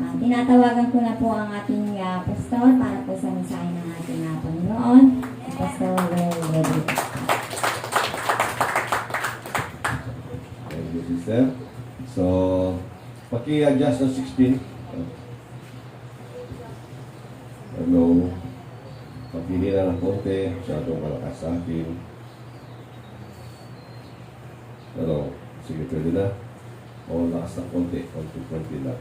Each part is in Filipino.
Tinatawagan ko na po ang ating pastor para po sa mensahe ng ating Panginoon, Pastor Rodrigo. Thank you, sister. So, paki-adjust ng 16. Hello. Pagpihira ng konti, masyadong malakas sa akin. Hello. Sige, pwede na. O, lakas ng konti lang.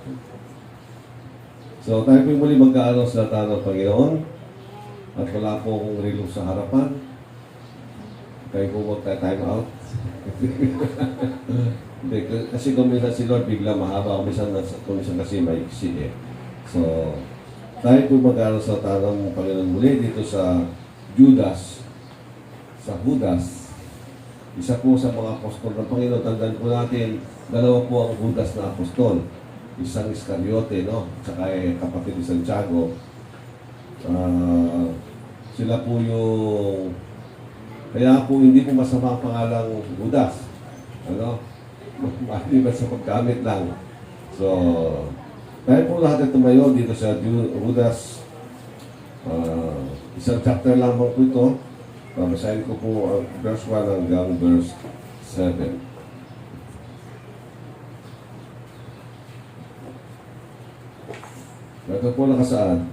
So, tayo po muli magkaano sa salita ng Panginoon. At wala po akong relo sa harapan. Kayo po magta-time out. Hindi, kasi kung minsan si Lord bigla mahaba, kung minsan kasi maiksi eh. So, tayo po mag-aaral sa tanong Panginoon muli dito sa Judas, sa Judas. Isa po sa mga apostol ng Panginoon. Tandaan po natin, dalawa po ang Judas na apostol. Isang Iscariote, no? Tsaka kapatid ni Santiago. Sila po yung... Kaya po hindi po masama ang pangalang Judas. Ano? Maliban sa paggamit lang. So, tayo po lahat ay tumayo dito sa Judas. Isang chapter lamang po ito. Basahin ko po ang verse 1 hanggang verse 7. Ito po nakasaad.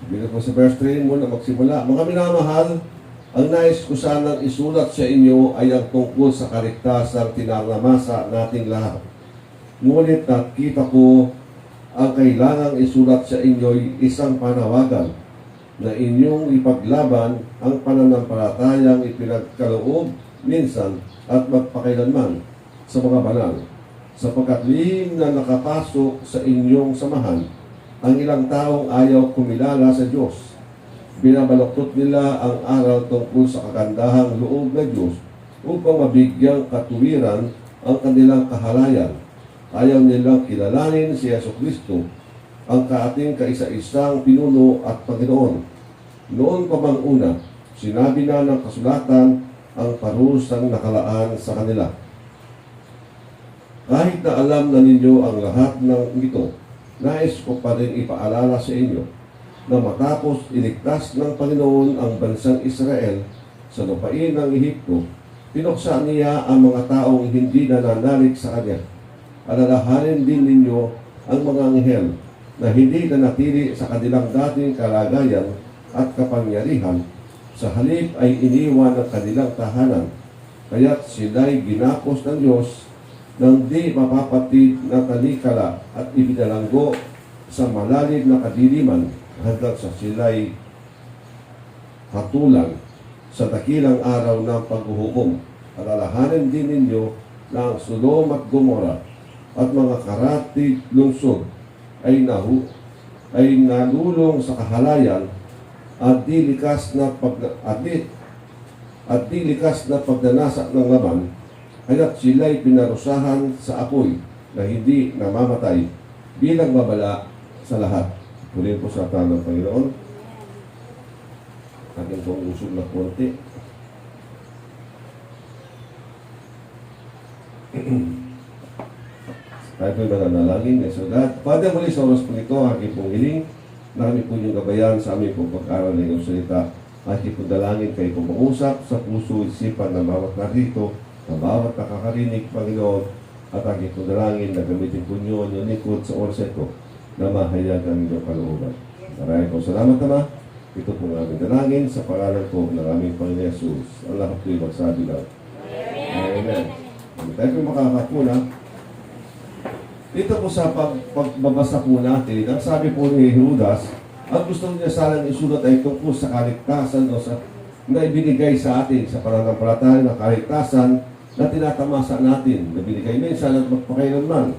Dito po sa verse 3 muna magsimula. Mga minamahal, ang nais ko sanang isulat sa inyo ay ang tungkol sa kaligtasang tinaranasan nating lahat. Ngunit nakita ko ang kailangang isulat sa inyo'y isang panawagan na inyong ipaglaban ang pananampalatayang ipinagkaloob minsan at magpakailanman sa mga banal. Sapagkat lihim na nakapasok sa inyong samahan ang ilang taong ayaw kumilala sa Diyos. Binabaluktot nila ang aral tungkol sa kagandahang loob ng Diyos upang mabigyang katuwiran ang kanilang kahalayan. Ayaw nilang kilalanin si Jesucristo, ang kaating kaisa-isang pinuno at Panginoon. Noon pa mang una, sinabi na ng kasulatan ang parusang nakalaan sa kanila. Kahit na alam na ninyo ang lahat ng ito, nais ko pa rin ipaalala sa inyo na matapos iligtas ng Panginoon ang bansang Israel sa lupain ng Ehipto, pinuksa niya ang mga taong hindi nananalig sa Kanya. Alalahanin din ninyo ang mga anghel na hindi nanatili sa kanilang dating kalagayan at kapangyarihan, sa halip ay iniwan ang kanilang tahanan, kaya't sila'y ginapos ng Diyos ng di mapapatid na talikala at ibinalanggo sa malalim na kadiliman hanggang sa sila'y hatulan sa dakilang araw ng paghuhukom. Alalahanin din ninyo na ang Sodom at Gomora at mga karatig lungsod ay nalulong sa kahalayan at di likas na pagnanasa ng laman, kaya't sila'y pinarusahan sa apoy na hindi namamatay bilang babala sa lahat. Tuloy po sa tanong Panginoon. Akin pong usog na konti. Tayo po'y mananalangin. So that, Father, muli sa oras po nito, aking pong hiling na kami po yung gabayan sa aming pong pag-aaral ng iyong salita. Aking pong dalangin kayo pong mag-usap sa puso, isipan ng bawat narito, na bawat nakakarinig, Panginoon, at aking pong dalangin na gamitin po niyo ang inyong likod sa oras ito na mahayag ang inyong kalooban. Maraming po salamat, Ama. Ito po ang aming dalangin sa pangalan po ng aming Panginoon Jesus. Ang lahat po'y magsabi lang. Amen. Tayo po makakapuna. Dito po sa pagbabasa po natin, ang sabi po ni Judas, ang gusto niya sanang isulat ay tungkol sa kaligtasan o sa na ibinigay sa atin sa pananampalataya ng kaligtasan na tinatamasa natin, na binigay minsan at magpakailanman.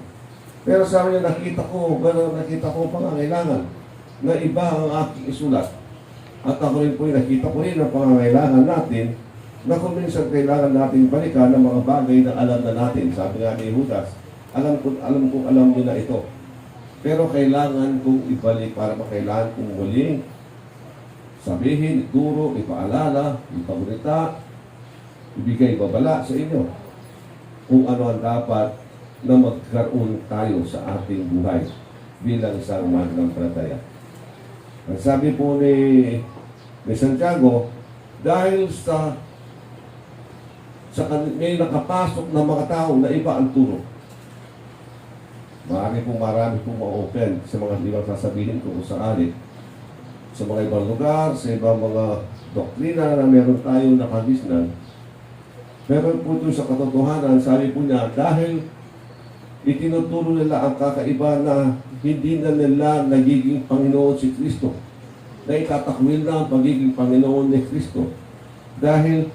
Pero sabi niya, nakita ko pangangailangan na iba ang aking isulat. At ako rin po nakita ko rin ang pangangailangan natin na kung minsan kailangan natin balikan ng mga bagay na alam na natin. Sabi nga ni Judas, alam mo na ito. Pero kailangan kong ibalik para makailangan kong muling sabihin, ituro, ipaalala, ipagunita, ibigay babala sa inyo kung ano ang dapat na magkaroon tayo sa ating buhay bilang isang mananampalataya. Ang sabi po ni Santiago, dahil may nakapasok na mga tao na iba ang turo. Marami pong ma-open sa mga ibang sasabihin ko kung sakali. Sa mga ibang lugar, sa ibang mga doktrina na meron tayo nakagisnan. Meron po ito sa katotohanan, sabi po niya, dahil itinuturo nila ang kakaiba na hindi na nila nagiging Panginoon si Kristo. Na itatakwil na ang pagiging Panginoon ni Kristo. Dahil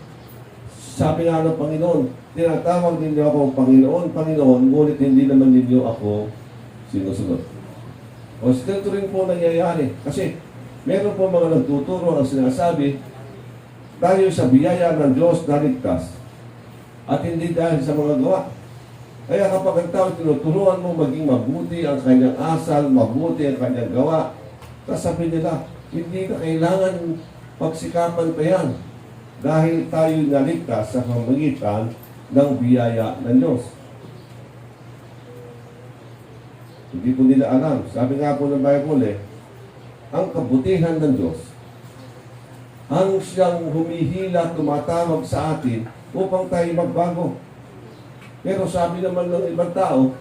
sabi nga ng Panginoon, tinatawag ninyo ako Panginoon, Panginoon, ngunit hindi naman ninyo ako sinusunod. O ito rin po nangyayari. Kasi meron po mga nagtuturo ang sinasabi, tayo sa biyaya ng Diyos na ligtas at hindi dahil sa mga gawa. Kaya kapag ang tao tinuturuan mo maging mabuti ang kanyang asal, mabuti ang kanyang gawa, sasabi nila, hindi ka kailangan pagsikapan pa yan dahil tayo naligtas sa pamamagitan ng biyaya ng Diyos. Hindi po nila alam. Sabi nga po ng Bible, ang kabutihan ng Diyos, ang siyang humihila, tumatawag sa atin upang tayo magbago. Pero sabi naman ng ibang tao,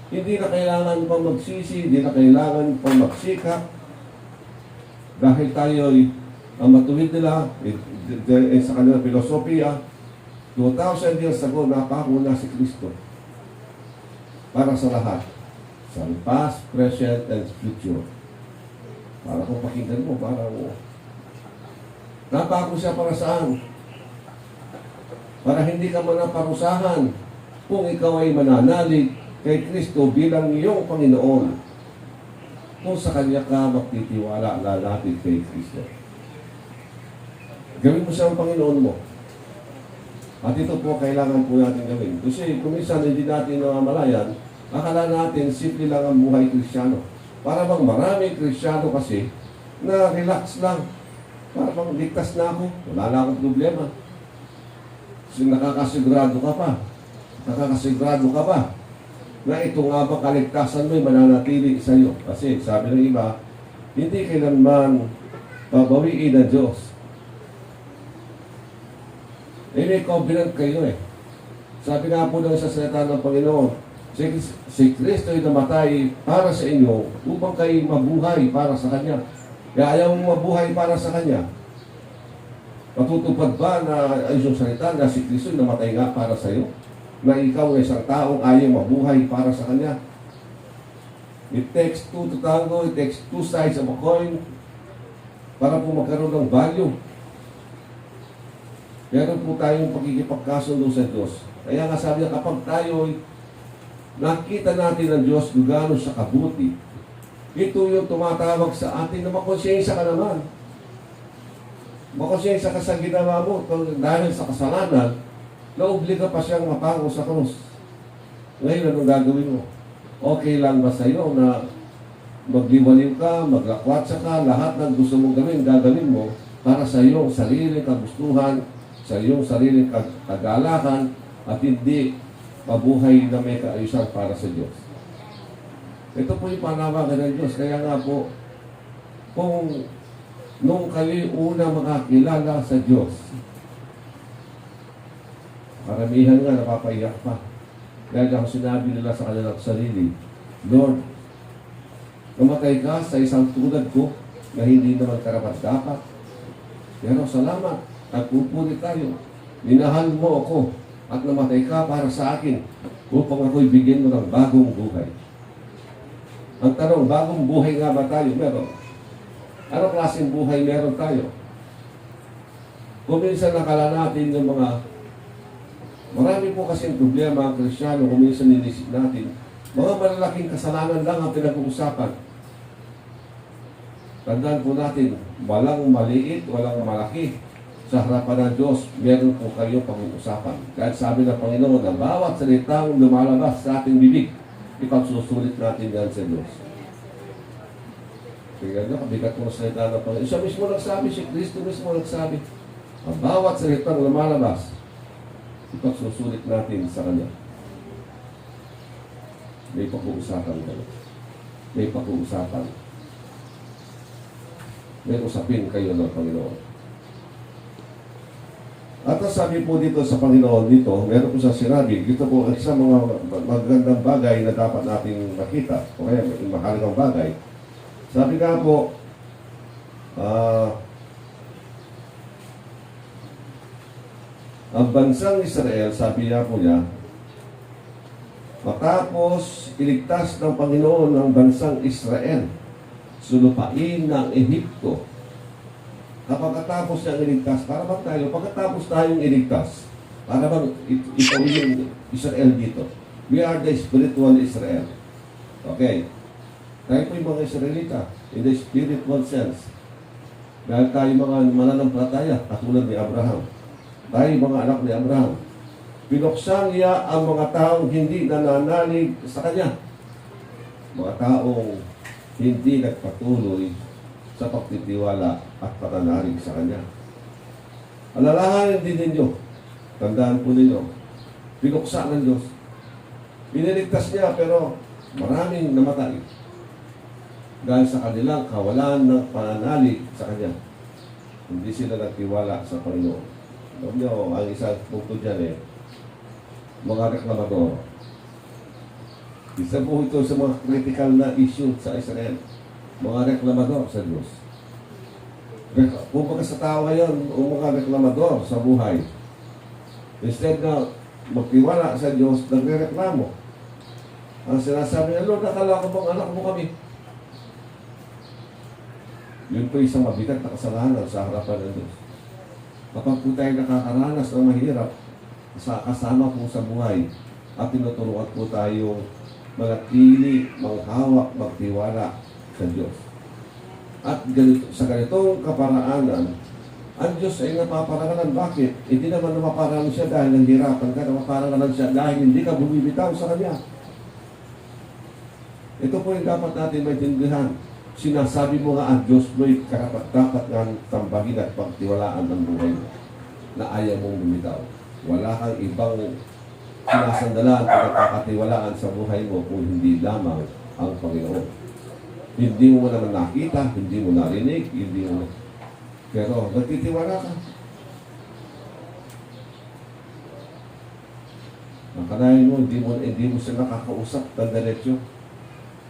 hindi na kailangan pang magsisi, hindi na kailangan pang magsikap. Dahil tayo ang matuwid nila sa kanilang filosofiya, 2,000 years ago, napako na si Kristo para sa lahat. Sa past, present, and future. Para kung pakinggan mo, parang napako siya para saan? Para hindi ka manaparusahan kung ikaw ay mananalig kay Kristo bilang iyong Panginoon. Kung sa Kanya ka magtitiwala, lalapit kay Kristo. Gawin mo siyang Panginoon mo. At ito po kailangan po natin gawin. Kasi kung minsan hindi natin namamalayan, akala natin simple lang ang buhay Kristiyano. Para bang maraming Kristiyano kasi na relax lang. Para bang ligtas na ako, wala na akong problema. Kasi nakakasigurado ka pa. Nakakasigurado ka ba na ito nga ba kaligtasan mo ay mananatili sa iyo? Kasi sabi ng iba, hindi kailanman pabawiin ng Diyos. May covenant kayo eh. Sabi nga po ng sa salita ng Panginoon, si Kristo ay namatay para sa inyo upang kayo mabuhay para sa Kanya. Kaya ayaw mong mabuhay para sa Kanya. Matutupad ba na ay yung salita na si Kristo ay namatay nga para sa iyo? Na ikaw ay isang taong ayaw mabuhay para sa Kanya. It takes two to tango, it takes two sides of a coin para po magkaroon ng value. Meron po tayong pagkikipagkasundo sa Diyos. Kaya nga sabi niya, kapag tayo nakita natin ng Diyos kung gaano siya kabuti, ito yung tumatawag sa atin na makonsensya ka naman. Makonsensya ka sa ginawa mo dahil sa kasalanan, naobliga pa siyang mapango sa krus. Ngayon, anong gagawin mo? Okay lang ba sa iyo na magliwaliw ka, maglakwatsa ka, lahat ng gusto mong gawin, gagawin mo para sa iyong sarili kagustuhan, sa iyong sariling kagalakan, at hindi mabuhay na may kaayusan para sa Diyos. Ito po yung panawagan ng Diyos. Kaya nga po, kung nung kayo una makakilala sa Diyos, maramihan nga napapahiyak pa. Dahil ang sinabi nila sa kanilang sarili, Lord, namatay ka sa isang tulad ko na hindi naman karapat-dapat. Pero salamat. Nagpupuri tayo. Minahal mo ako at namatay ka para sa akin upang ako'y bigyan mo ng bagong buhay. Ang tanong, bagong buhay nga ba tayo? Meron. Ano klaseng buhay meron tayo? Kung minsan nakala natin ng mga marami po kasing problema ang Kristiyano, kung minsan nilisip natin, mga malalaking kasalanan lang ang pinag-uusapan. Tandaan po natin, walang maliit, walang malaki. Sa harapan ng Diyos, meron po kayong pag-uusapan. Kahit sabi ng Panginoon, ang bawat salitang lumalabas sa ating bibig, ipagsusulit natin yan sa Diyos. Tingnan nyo, kabigat mo sa salita ng Panginoon. Siya mismo nagsabi, si Kristo mismo nagsabi, ang bawat salitang lumalabas, ipagsusulit natin sa Kanya. May pag-uusapan kayo. May pag-uusapan. May usapin kayo ng Panginoon. At ang sabi po dito sa Panginoon dito, meron po sa sinabi, dito po ang isang mga magandang bagay na dapat nating makita, o kaya mahalagang bagay. Sabi nga po, ang bansang Israel, sabi niya po niya, matapos iligtas ng Panginoon ang bansang Israel, sulupain ng Ehipto. Kapagkatapos niyang iligtas, para bang tayo, pagkatapos tayong iligtas, para bang ito yung Israel dito. We are the spiritual Israel. Okay. Tayo po yung mga Israelita, in the spiritual sense. Dahil tayo mga mananampalataya, katulad ni Abraham. Tayo mga anak ni Abraham. Pinuksan niya ang mga taong hindi nananalig sa Kanya. Mga taong hindi nagpatuloy sa pagtitiwala at pananalig sa Kanya. Alalahanin din ninyo, tandaan po ninyo, pinuksa ng Diyos. Piniligtas niya pero maraming namatay dahil sa kanilang kawalan ng pananalig sa Kanya. Hindi sila nagtiwala sa Panginoon. Alam niyo, ang isang punto dyan mga reklamador. Isa po ito sa mga critical na issue sa Israel. Mga reklamador sa Diyos. Kung baga sa tao ngayon, o mga reklamador sa buhay, instead na magtiwala sa Diyos, nagre-reklamo. Ang sinasabi niya, Lord, nakala ko bang anak mo kami? Yun po isang mabigat na kasalanan sa harapan ng Diyos. Kapag po tayo nakakaranas ng mahirap, kasama po sa buhay, at tinuturuan po tayo manatili, manghawak, magtiwala sa Diyos. At ganito, sa ganitong kaparaanan, ang Diyos ay napaparangalan. Bakit? Hindi naman napaparangalan siya dahil nanghirapan ka, napaparangalan siya dahil hindi ka bumibitaw sa Kanya. Ito po yung dapat natin maintindihan. Sinasabi mo nga ang Diyos mo'y dapat nga tambagin at pagtiwalaan ng buhay mo na ayaw mong bumitaw. Wala kang ibang sinasandalan at nakakatiwalaan sa buhay mo kung hindi lamang ang Panginoon. Hindi mo naman nakita, hindi mo narinig, hindi mo pero nagtitiwala ka. Nakanayin mo, hindi mo sila nakakausap ng diretsyo.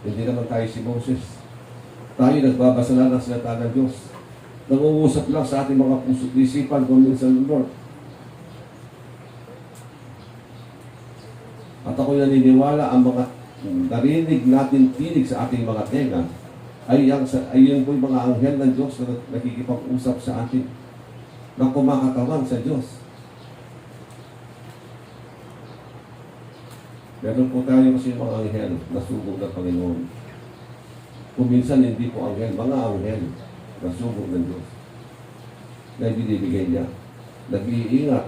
Hindi naman tayo si Moses. Tayo nagbabasa lang ng salita ng Diyos. Nangungusap lang sa ating mga puso't isipan kung minsan ng Lord. At ako'y naniniwala ang mga narinig natin tinig sa ating mga tenga ay yun po yung mga anghel ng Diyos na nakikipag-usap sa atin na kumakatawan sa Diyos. Meron po tayo kasi mga anghel na sugod ng Panginoon. Kung minsan hindi po anghel, mga anghel na sugod ng Diyos na binibigay niya. Nag-iingat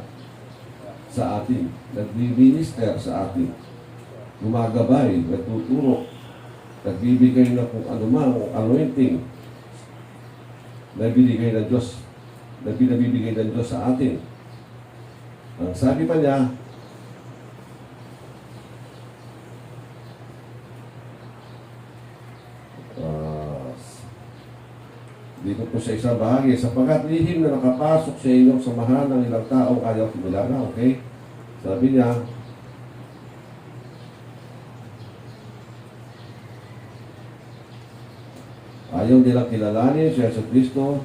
sa atin, nag-minister sa atin, gumagabay, nagtuturo, nagbibigay na kung anumang anointing na binigay ng Diyos, na pinabibigay ng Diyos sa atin. Ang sabi pa niya, dito po sa isang bahagi, sapagkat lihim na nakapasok sa inyong samahan ng ilang taong ayaw kumilala, okay? Sabi niya, ayaw nilang kilalanin si Yesu Cristo,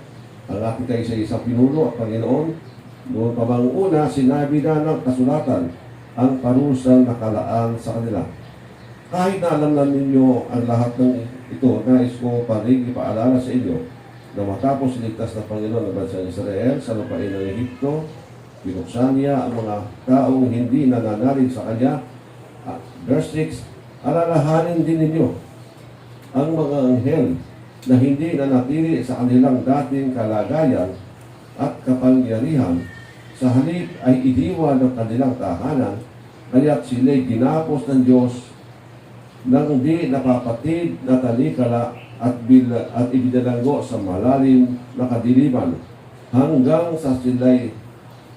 ang ating kaisa-isang pinuno at Panginoon. Noon pa bang una, sinabi na ng kasulatan ang parusang nakalaan sa kanila. Kahit na alam na ninyo ang lahat ng ito, nais ko pa rin ipaalala sa inyo na matapos iligtas ng Panginoon ng bansang Israel sa lupain ng Ehipto, binuksan niya ang mga taong hindi nananalig sa Kanya. Verse 6, alalahanin din ninyo ang mga anghel na hindi nanatili sa kanilang dating kalagayan at kapangyarihan, sa halip ay iniwan ng kanilang tahanan, kaya't sila'y ginapos ng Diyos nang di napapatid na talikala at ibinalanggo sa malalim na kadiliman hanggang sa sila'y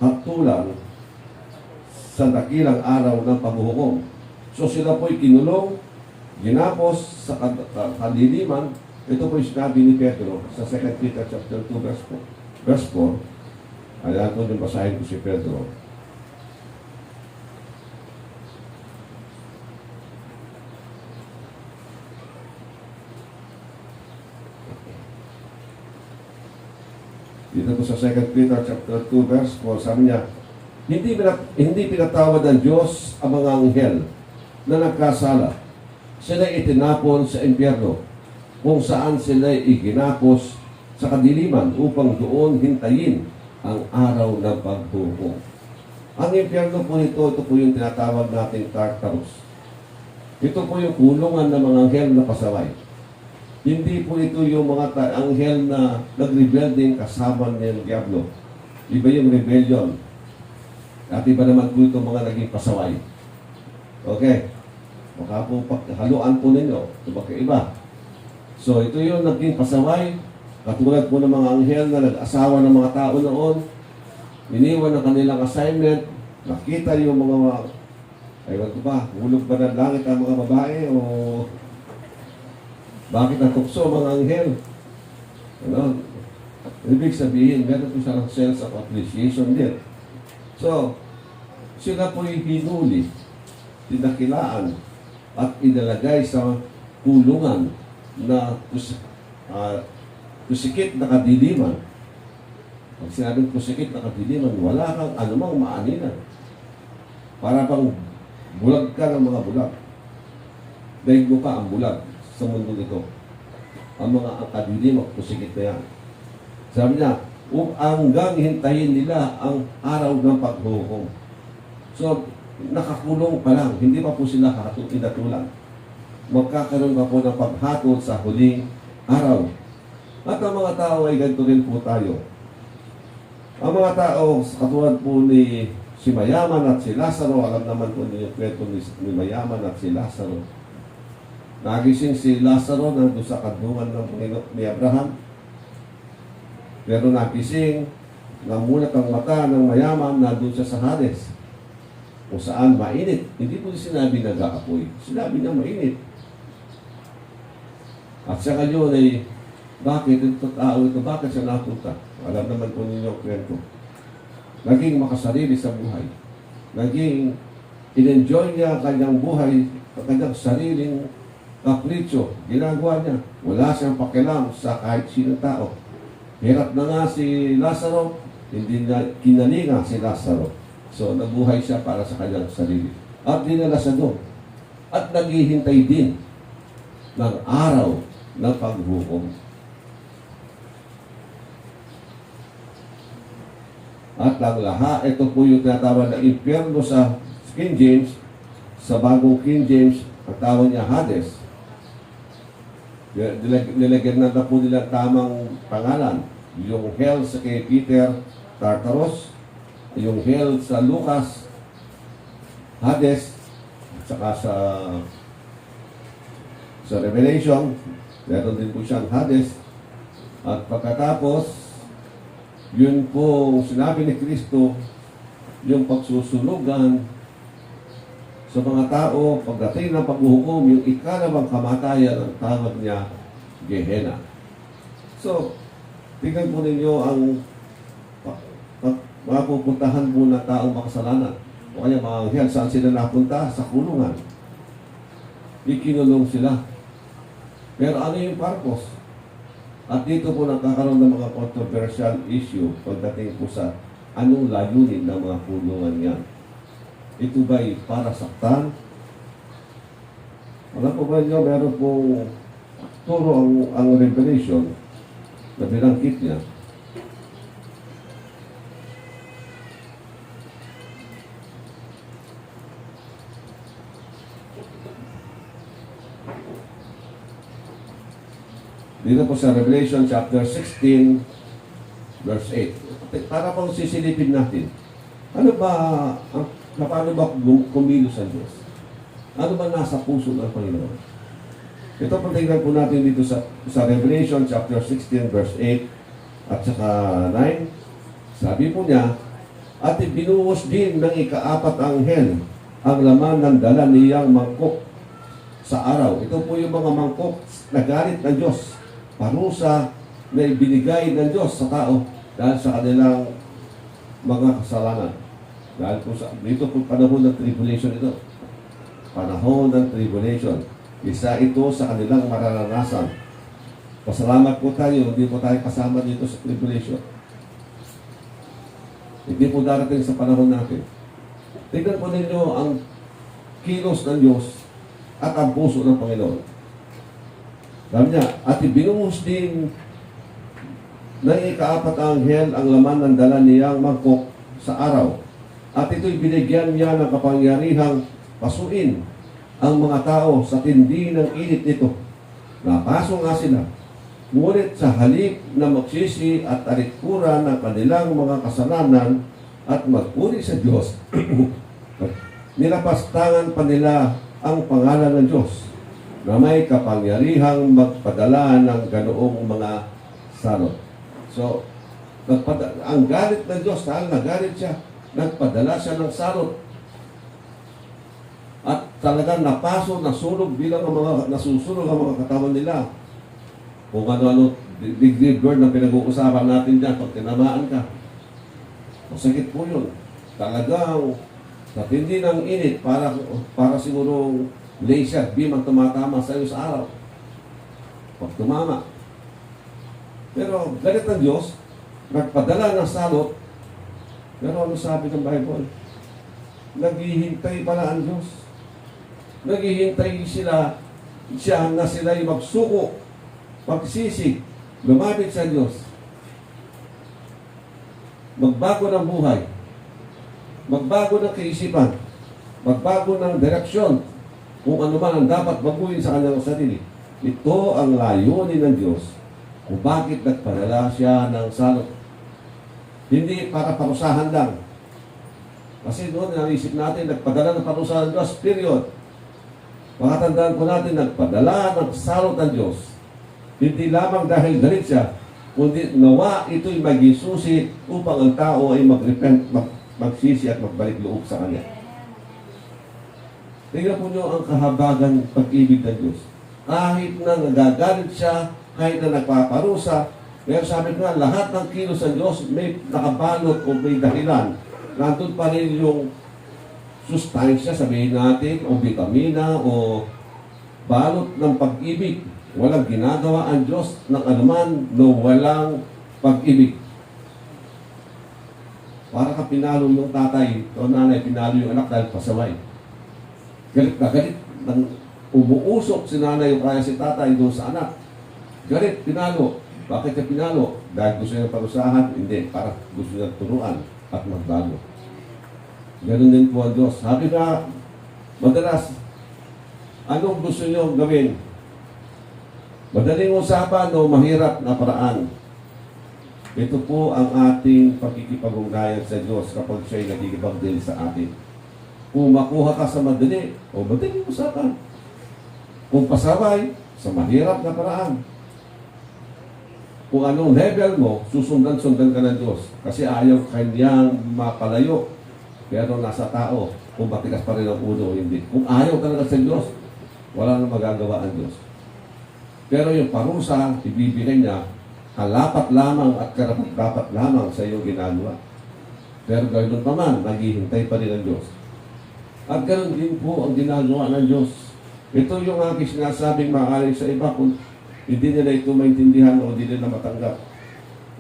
hatulan sa dakilang araw ng paghuhukom. So sila po'y kinulong ginapos sa kadiliman. Ito po yung sinabi ni Pedro sa 2 Peter chapter 2 verse 4. Ayan po yung basahin ko si Pedro. Dito po sa 2 Peter chapter 2 verse 4, sabi niya, hindi pinatawad ng Diyos ang mga anghel na nagkasala. Sila itinapon sa impyerno, kung saan sila iginapos sa kadiliman upang doon hintayin ang araw ng paghukom. Ang impyerno po ito po yung tinatawag nating Tartarus. Ito po yung kulungan ng mga anghel na pasaway. Hindi po ito yung mga anghel na nag-rebelding kasama ng Diablo. Iba yung rebellion. At iba naman po ito mga naging pasaway. Okay. Baka po haluan po ninyo. Ito magkaiba. So ito yung naging pasaway. Katulad po ng mga anghel na nag-asawa ng mga tao noon. Iniwan ang kanilang assignment. Nakita yung mga aywan ko ba, hulog ba ng langit ang mga babae o bakit natukso mga anghel? Ano? Ibig sabihin, meron po siya ng sense of appreciation din. So, sila po yung hinuli, tinakilaan, at inalagay sa kulungan na kusikit na kadiliman. Pag sinabing kusikit na kadiliman, wala kang anumang maaninan. Para bang bulag ka ng mga bulag. Dahil mo ka ang bulag sa mundo nito. Ang mga kadiliman, kusikit na yan. Sabi niya, hanggang hintayin nila ang araw ng paghukom. So, nakakulong pa lang, hindi pa po sila kinatulan. Magkakaroon pa po ng paghatol sa huling araw. At ang mga tao ay ganito rin po tayo. Ang mga tao, katulad po ni si Mayaman at si Lazaro, alam naman po niyo yung kwento ni Mayaman at si Lazaro. Nagising si Lazaro nandun sa kadungan ng Panginoon ni Abraham. Pero nagising, namulat ang mata ng Mayaman, nandun siya sa Hades. Kung saan mainit. Hindi po sinabi nag-aapoy. Sinabi niya mainit. At sa ngayon ay, bakit ito tao ito? Bakit siya napunta? Alam naman po ninyo ang kwento. Naging makasarili sa buhay. Naging in-enjoy niya kanyang buhay, kanyang sariling kapritsyo. Ginagawa niya. Wala siyang pakialam sa kahit sinong tao. Hirap na nga si Lazaro, hindi na kinalinga si Lazaro. So, nabuhay siya para sa kanyang sarili. At dinala siya doon. At naghihintay din ng araw ng paghukom. At ang lahat, ito po yung tinatawag na impyerno sa King James, sa bagong King James, ang tawag niya Hades. Nilagyan na po nila tamang pangalan. Yung hell sa kay Peter, Tartarus. Yung hell sa Lucas, Hades. At saka sa Revelation, meron din po siyang Hades. At pagkatapos, yun po sinabi ni Kristo, yung pagsusunugan sa mga tao, pagdating ng paghuhukom, yung ikalawang kamatayan, ang tawag niya, Gehenna. So, tingnan po ninyo ang mapupuntahan po ng taong makasalanan. O kaya mga anghel, saan sila napunta? Sa kulungan. Ikinulong sila. Pero ano yung purpose? At dito po nagkakaroon ng mga controversial issue pagdating po sa anong layunin ng mga kulungan yan. Ito ba'y para saktan? Alam po ba niyo, meron pong turo ang Revelation na binangkit niya. Dito po sa Revelation chapter 16, verse 8. Para pong sisilipin natin. Ano ba, paano ba kumilos ang Diyos? Ano ba nasa puso ng Panginoon? Ito po tingnan po natin dito sa Revelation chapter 16, verse 8 at saka 9. Sabi po niya, at binuhos din ng ikaapat anghel ang laman ng dala niyang mangkok sa araw. Ito po yung mga mangkok na galit ng Diyos. Parusa na ibinigay ng Diyos sa tao dahil sa kanilang mga kasalanan. Dahil po dito po panahon ng tribulation ito. Panahon ng tribulation. Isa ito sa kanilang mararanasan. Pasalamat po tayo, hindi po tayo kasama dito sa tribulation. Hindi po darating sa panahon natin. Tignan po ninyo ang kilos ng Diyos at ang puso ng Panginoon. Sabi niya, at ibinuhos din ng ikaapat anghel ang laman ng dala niyang mangkok sa araw. At ito'y binigyan niya ng kapangyarihang pasuin ang mga tao sa tindi ng init nito. Napaso nga sila. Ngunit sa halip na magsisi at talikuran ng kanilang mga kasalanan at magpuri sa Diyos, nilapastangan pa nila ang pangalan ng Diyos na may kapangyarihang magpadala ng ganoong mga salot. So, ang galit ng Diyos, dahil nagalit siya, nagpadala siya ng salot. At talagang napaso, nasunog bilang ang mga, nasusunog ang mga katawan nila. Kung ano-ano, degree burn na pinag-uusapan natin dyan, pag tinamaan ka. Masakit po yun. Talagang, sa tindi ng init, para siguro laser beam ang tumatama sa iyo sa araw. Pag tumama. Pero galit ng Diyos, nagpadala ng salot. Pero ano sabi ng Bible? Naghihintay pala ang Diyos. Naghihintay siya na sila'y magsuko, magsisi, lumapit sa Diyos. Magbago ng buhay. Magbago ng kaisipan. Magbago ng direksyon. Kung ano man ang dapat baguhin sa kanyang sarili. Ito ang layunin ng Diyos kung bakit nagpadala siya ng salot. Hindi para parusahan lang. Kasi doon naisip natin, nagpadala ng parusahan ng Diyos, period. Makatandaan po natin, nagpadala ng salot ng Diyos. Hindi lamang dahil galit siya, kundi nawa ito'y magisusi upang ang tao ay mag-repent, magsisi at magbalik loob sa Kanya. Tingnan po nyo ang kahabagan pag-ibig ng Diyos. Kahit na nagagalit siya, kahit na nagpaparusa, pero sabi ko nga, lahat ng kilos ng Diyos may nakabalot o may dahilan. Nandun pa rin yung sustansya, sabihin natin, o vitamina, o balot ng pag-ibig. Walang ginagawa ang Diyos ng anuman na walang pag-ibig. Para ka pinalo yung tatay o nanay, pinalo yung anak dahil pasaway. Galit na galit. Umuusok si nanay o kaya si tatay doon sa anak. Galit, pinalo. Bakit niya pinalo? Dahil gusto niya parusahan? Hindi. Para gusto niya turuan at magbago. Ganun din po ang Diyos. Sabi na, madalas, anong gusto niyo gawin? Madaling usapan o mahirap na paraan. Ito po ang ating pagkikipag-ugnayan sa Diyos kapag siya'y nagkikipag-deal sa atin. Kung makuha ka sa madali, o madaling usapan. Kung pasabay, sa mahirap na paraan. Kung anong level mo, susundan-sundan ka ng Diyos. Kasi ayaw kanyang mapalayo. Pero nasa tao, kung matigas pa rin ang ulo o hindi. Kung ayaw talaga sa Diyos, wala nang magagawa ang Diyos. Pero yung parusa, ibibigay niya, kalapat lamang at karapat-dapat lamang sa iyong ginagawa. Pero ganoon pa man, naghihintay pa rin ang Diyos. At ganoon din po ang ginagawa ng Diyos. Ito yung aking sinasabing maaari sa iba kung hindi nila ito maintindihan o hindi nila matanggap.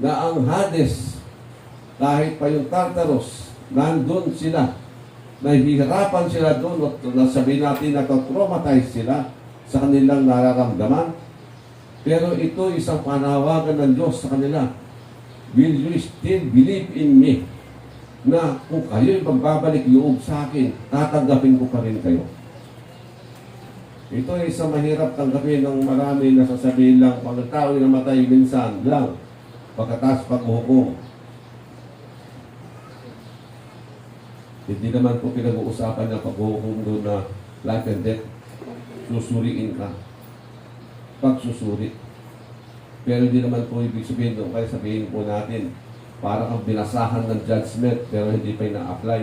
Na ang Hades, kahit pa yung Tartarus, nandun sila. Nahihirapan sila doon at nasabihin natin na traumatize sila sa kanilang nararamdaman. Pero ito isang panawagan ng Diyos sa kanila. Will you still believe in me? Na kung kayo'y magbabalik loob sa akin, tatanggapin ko pa rin kayo. Ito ay isang mahirap tanggapin ng marami na sasabihin lang, pag ang tao ay namatay minsan lang, pagkatapos paghuhukom. Hindi naman po pinag-uusapan ng paghuhukom doon na life and death, susuriin ka. Pagsusuri. Pero hindi naman po ibig sabihin doon, kaya sabihin po natin, para kang binasahan ng judgment, pero hindi pa ina-apply.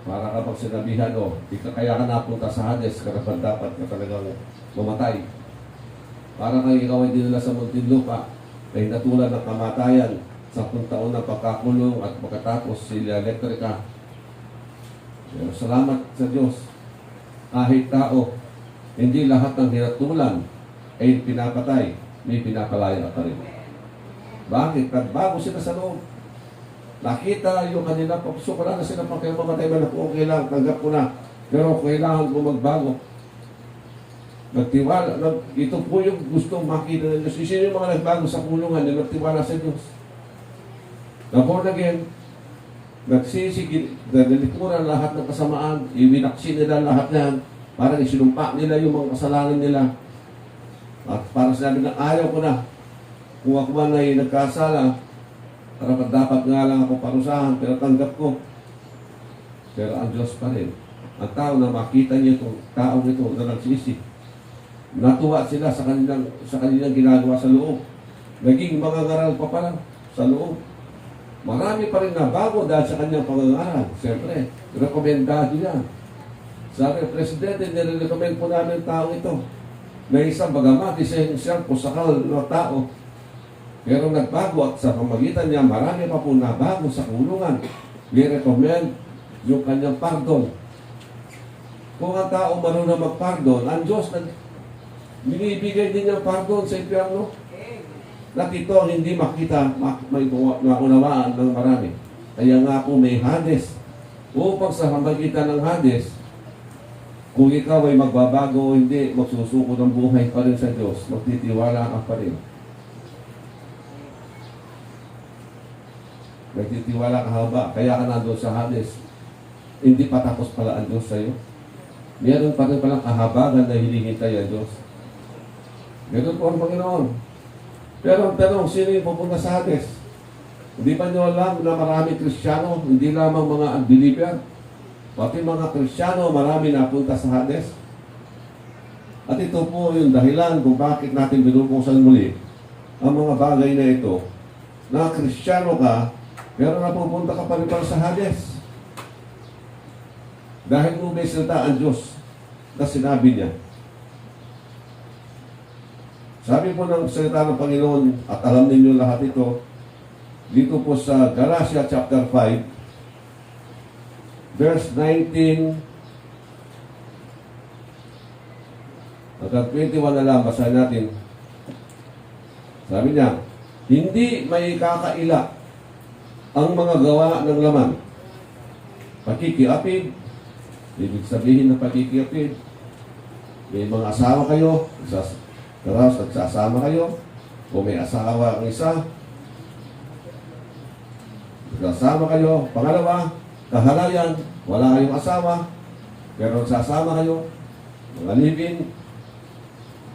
Para kapag sinabihan, kaya ka napunta sa Hades, karapat dapat ka talagang mamatay. Para kang ikaw ay dinala sa Muntinlupa, ay natulan ng kamatayan, 10 taon ng pagkakulong at pagkatapos sila elektrika. Pero salamat sa Diyos, kahit tao, hindi lahat ng hinatulan ay pinapatay, may pinapalaya pa rin. Bakit? Nagbago sila sa loob. Nakita yung kanila, so wala na sila pang kayo mamatay man ako, okay lang, tanggap ko na. Pero kailangan ko magbago. Nagtiwala, ito po yung gustong makita ng Diyos. Sino yung mga nagbago sa kulungan na nagtiwala sa Diyos? Na born again, nagsisig, nalikuran lahat ng kasamaan, iwinaksin nila lahat yan, parang isinumpa nila yung mga kasalanan nila. At parang sinabi na ayaw ko na, kung ako man ay nagkasala, dapat nga lang ako parusahan, pero tanggap ko. Pero ang Diyos pa rin. Ang tao na makita niya itong taong ito na nagsisi. Natuwa sila sa kanilang ginagawa sa loob. Naging mga ngaral pa pala sa loob. Marami pa rin na bago dahil sa kanyang pangangaral. Siyempre, rekomendado yan. Sabi, Presidente, nire-recommend po namin ang taong ito. Na isang bagamat, isa yung siyang pusakal na tao. Pero nagbago at sa pamagitan niya, marami pa po nabago sa kulungan. I-recommend yung kanyang pardon. Kung ang tao marunong magpardon, ang Diyos binibigay din niyang pardon sa impyerno. At ito hindi makita, maunawaan ng marami. Kaya nga po may Hades. Upang sa pamagitan ng Hades, kung ikaw ay magbabago o hindi, magsusuko ng buhay pa rin sa Diyos, magtitiwala ka pa rin. Nagtitiwala ka haba, kaya ka nandun sa Hades. Hindi pa tapos pala ang Diyos sa'yo. Meron pa rin palang kahabagan na hinihintay ang Diyos. Meron po ang Panginoon. Pero ang tanong, sino yung pupunta sa Hades? Hindi pa nyo alam na marami Kristiyano, hindi lamang mga unbeliever. Pati mga Kristiyano, marami napunta sa Hades. At ito po yung dahilan kung bakit natin binubuksan muli ang mga bagay na ito. Na Kristiyano ka, pero napupunta ka pa rin para sa Hades. Dahil kung may salita ang Diyos na sinabi niya. Sabi po ng salita ng Panginoon, at alam ninyo lahat ito, dito po sa Galatia chapter 5, verse 19, hanggang 21 na lang, basahin natin. Sabi niya, hindi may kakaila ang mga gawa ng laman. Pakikiapid, ibig sabihin ng pakikiapid, may mga asawa kayo, nagsasama kayo, o may asawa ang isa, nagsasama kayo. Pangalawa, kahalayan, wala kayong asawa, pero nagsasama kayo, mga live-in,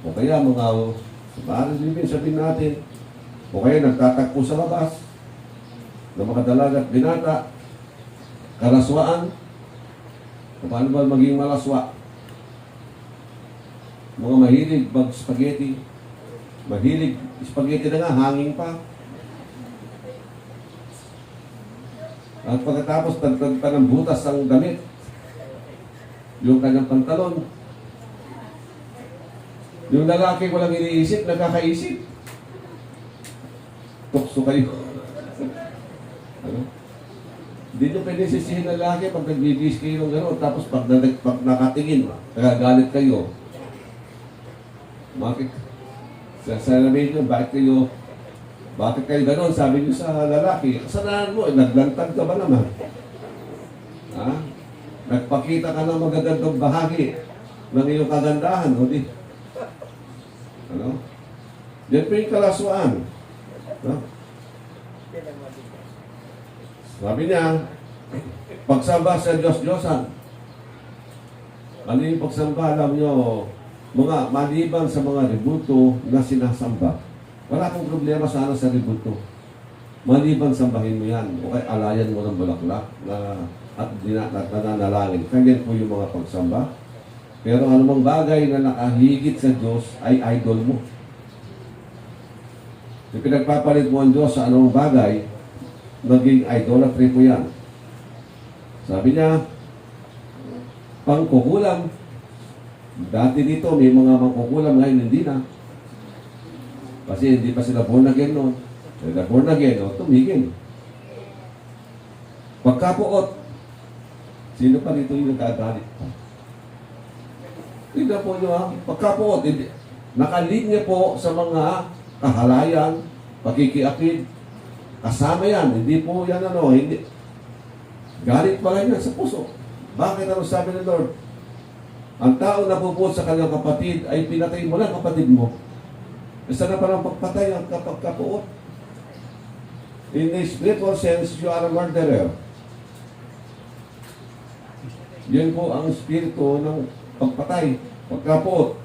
o kaya mga parang live-in, sabihin natin, o kaya nagtatagpo sa labas, ng mga dalaga at binata, karaswaan, paano ba maging malaswa? Mga mahilig mag-spaghetti, mahilig spaghetti na nga, hanging pa. At pagkatapos, tagtag pa ng butas ang damit, yung kanyang pantalon. Yung lalaki walang iniisip, nagkakaisip. Tukso kayo. Ano? Hindi nyo pwede sisihin ng lalaki pag nagbibis kayo ng gano'n, tapos pag nakatingin, nagagalit kayo. Bakit? Sasabihin nyo, bakit kayo gano'n? Sabi nyo sa lalaki, kasalanan mo, naglantag ka ba naman? Ha? Nagpakita ka ng magagandang bahagi ng iyong kagandahan, o di? Ano? Yan po yung kalaswaan. No? Sabi niya, pagsamba sa Diyos-Diyosan. Ano yung pagsamba? Alam nyo, mga maliban sa mga ributo na sinasamba. Wala akong problema sana sa ributo. Maliban sambahin mo yan. O kaya alayan mo ng bulaklak at nananalangin. Ganyan po yung mga pagsamba. Pero anumang bagay na nakahigit sa Diyos ay idol mo. Yung pinagpapalit mo ang Diyos sa anumang bagay, maging idolatry po yan. Sabi niya, pangkukulam. Dati dito, may mga mangkukulam, ngayon hindi na. Kasi hindi pa sila born again noon. Sila born again, o tumigil. Pagkapuot, sino pa dito yung nagkagalit pa? Tignan po nyo ha, pagkapuot, nakalinya po sa mga kahalayan, pakikiapid, kasama yan, hindi po yan hindi. Galit pala yan sa puso. Bakit ano sabi ng Lord? Ang tao na pupuot sa kanyang kapatid ay pinatay mo lang kapatid mo. Isa na parang pagpatay ang kapagkapuot. In the spiritual sense, you are a murderer. Yan po ang spirito ng pagpatay, pagkapuot.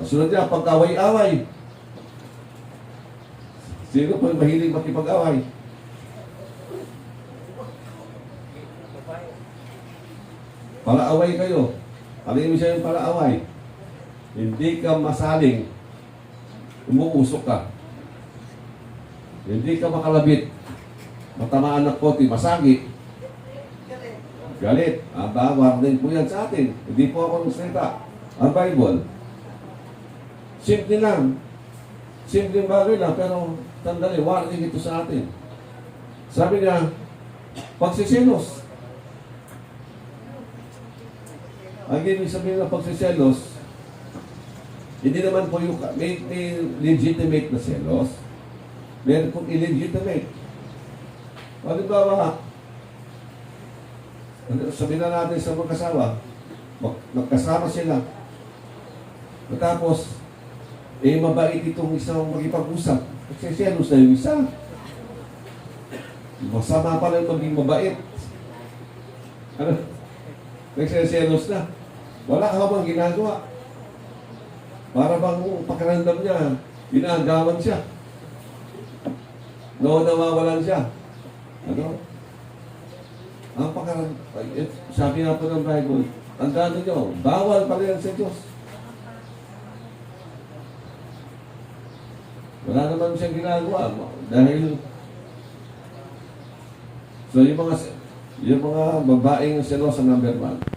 Kasunod niya, pagkaway-away. Sino po yung mahilig makipag-away? Palaaway kayo. Ano yung siya yung palaaway? Hindi ka masaling, umuusok ka. Hindi ka makalabit. Matamaan ng kote, masagi. Galit. Warning po yan sa atin. Hindi po ako nagsalita. Ang Bible. Simple lang. Simple bagay lang, pero tandali, warning ito sa atin. Sabi niya, pagsiselos. Ang ibig sabihin ng pagsiselos, hindi naman po yung may legitimate na selos. Meron pong illegitimate. Halimbawa, sabihin na natin sa magkasawa, magkasama sila. Tapos, mabait itong isang magipag-usap. Nagsiselos na yung isa. Masama pala yung maging mabait. Ano? Nagsiselos na. Wala ka bang ginagawa? Para bang pakiramdam niya, ginagawan siya. Nawawalan siya. Ano? Ang sabi nga po ng Bible, ang dano nyo, bawal pala yan sa Diyos. Wala naman siyang ginagawa. Dahil, so yung mga babaeng selosa number 1,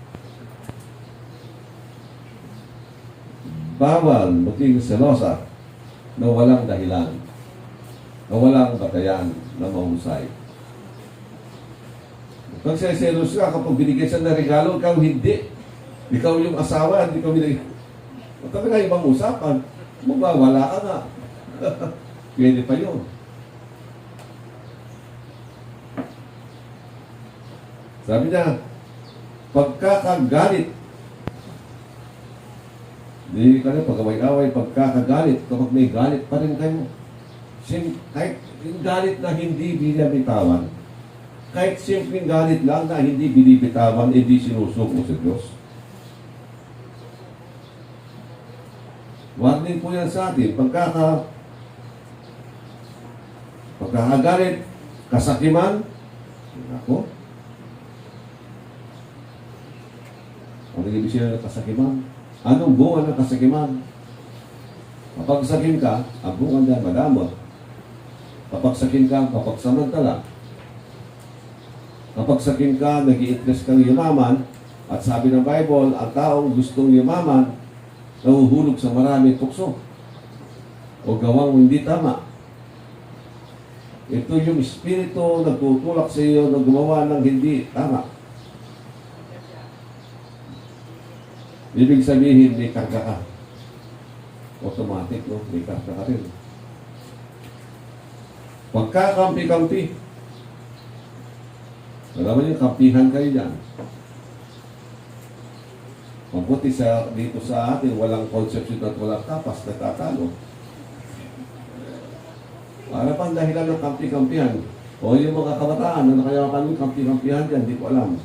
bawal maging selosa na walang dahilan, na walang batayan na mahusay. Pag selos ka, kapag binigyan siya ng regalo, ikaw hindi. Ikaw yung asawa, hindi ka binigyan. O talaga ibang usapan, magwawala ka nga. Pwede pa yun. Sabi niya, pagkakagalit, hindi ka na pag-away-away, pagkakagalit, kapag may galit pa rin kayo, kahit yung galit na hindi binibitawan, kahit simpleng galit lang na hindi binibitawan, hindi sinusuko sa Diyos. Warning po yan sa atin, pagkakagalit, kasakiman, ako, ano ibig sabihin ng kasakiman? Anong bunga ng kasakiman? Kapag sakim ka, ang bunga niya madamot. Kapag sakim ka, kapag samantala. Kapag sakim ka, nag-i-interest kang yumaman, at sabi ng Bible, ang taong gustong yumaman, nahuhulog sa maraming tukso o gawang hindi tama. Ito yung espiritu nagtutulak sa iyo na gumawa ng hindi tama. Ibig sabihin, may karga ka. Automatic, no? May karga ka rin. Pagkakampi-kampi. Alam mo yung kampihan kayo dyan. Mabuti dito sa atin, walang conception at walang tapas na tatalo. Para pang dahilan ng kampi-kampihan. O yung mga kabataan, ano kaya kami kampi-kampihan dyan, hindi ko alam.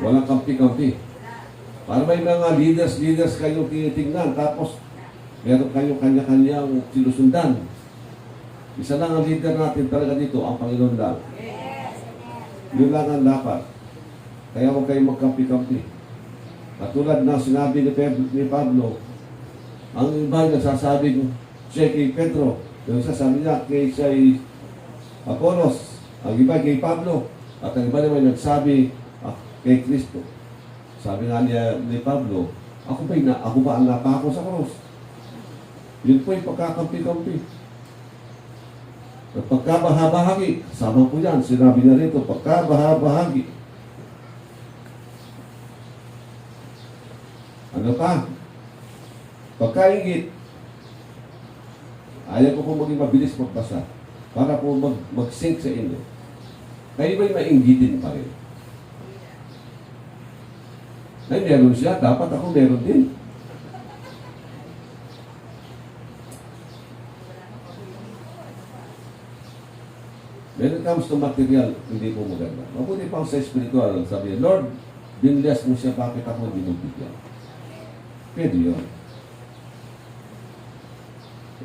Walang kampi-kampi. Para may mga leaders kayong tinitingnan, tapos meron kayong kanya-kanyang sinusundan. Isa lang ang leader natin talaga dito, ang Panginoon lang. Yun lang ang dapat. Kaya huwag kayong magkampi-kampi. Katulad na sinabi ni Pablo, ang iba nagsasabing siya kay Pedro, yung sasabi niya kay Apollos, ang iba kay Pablo, At ang iba naman nagsabi kay Kristo. Sabi nga niya ni Pablo, ako ba ang napako sa cross? Yun po yung pagkakampi-kampi. At pagkabahabahagi, kasama po yan, sinabi na rito, pagkabahabahagi. Ano pa? Pagkaingit. Ayaw ko po maging mabilis magbasa para po mag-sync sa inyo. Kayo ba'y mainggitin pa rin? Ay, meron siya. Dapat ako meron din. When it comes to material, hindi po maganda. Mabuti pa sa spiritual, sabi niya, Lord, binless mo siya, bakit ako binubigyan? Pwede yun.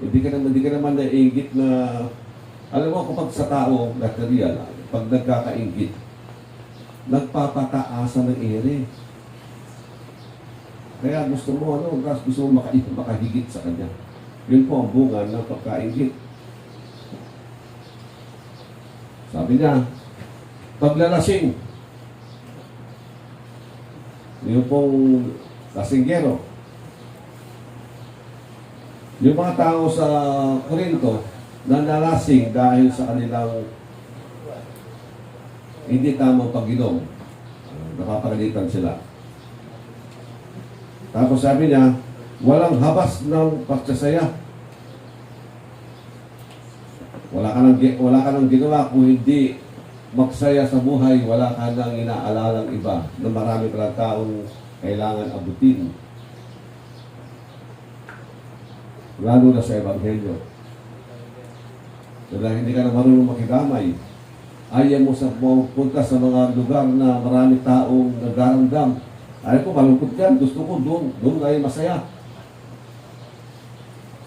Hindi ka naman nainggit na, alam mo, kapag sa tao, material, pag nagkakainggit, nagpapataasa ng ere. Kaya gusto mo, gusto mo makahigit sa kanya. Yun po ang bunga ng pagkainggit. Sabi niya, paglalasing. Yung pong lasinggero. Yung mga tao sa Corinto na nalasing dahil sa kanilang hindi tamang pag-inom. Napapagalitan sila. Tapos sabi niya, walang habas ng pagsasaya. Wala ka nang ginawa kung hindi magsaya sa buhay, wala ka nang inaalalang iba na marami palang taong kailangan abutin. Lalo na sa Ebanghelyo. Dahil hindi ka na marunong makidamay, ayaw mo sa punta sa mga lugar na marami taong nagdaramdam. Ayaw ko, malungkot yan. Gusto ko doon ay masaya.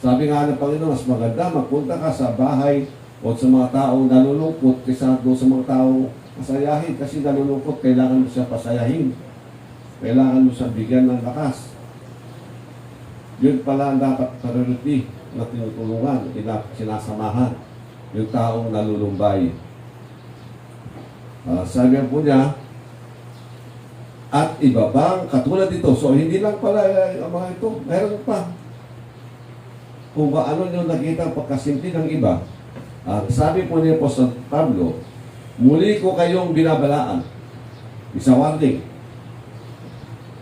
Sabi nga ng Panginoon, mas maganda magpunta ka sa bahay o sa mga taong nalulungkot kaysa doon sa mga taong masayahin. Kasi nalulungkot, kailangan mo siya pasayahin. Kailangan mo siya bigyan ng lakas. Yun pala ang dapat priority na tinutulungan, sinasamahan. Yung taong nalulumbay. Sabi po niya, at iba bang katulad dito. So, hindi lang pala ang mga ito. Meron pa. Kung ba ano nyo nakita ang pagkasimple ng iba, sabi po ni Apostol Pablo, muli ko kayong binabalaan. Isa warning.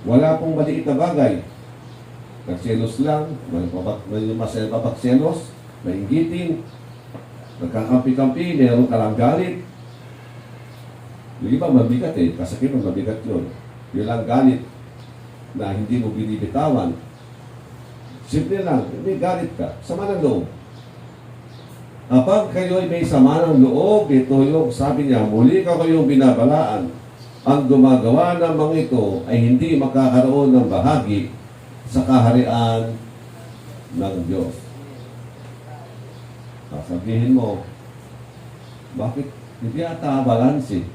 Wala pong maliit na bagay. Nagselos lang, may mapagselos, may inggitin, nagkakampi-kampi, meron ka lang galit. Yung iba mabigat kasakiman mabigat yun. Yun lang galit na hindi mo binibitawan. Simple lang, may galit ka. Sama ng loob. Kapag kayo ay may sama ng loob, ito yung sabi niya, muli ka kayong binabalaan. Ang gumagawa ng mga ito ay hindi makakaroon ng bahagi sa kaharian ng Diyos. Sabihin mo, bakit hindi ata balanse?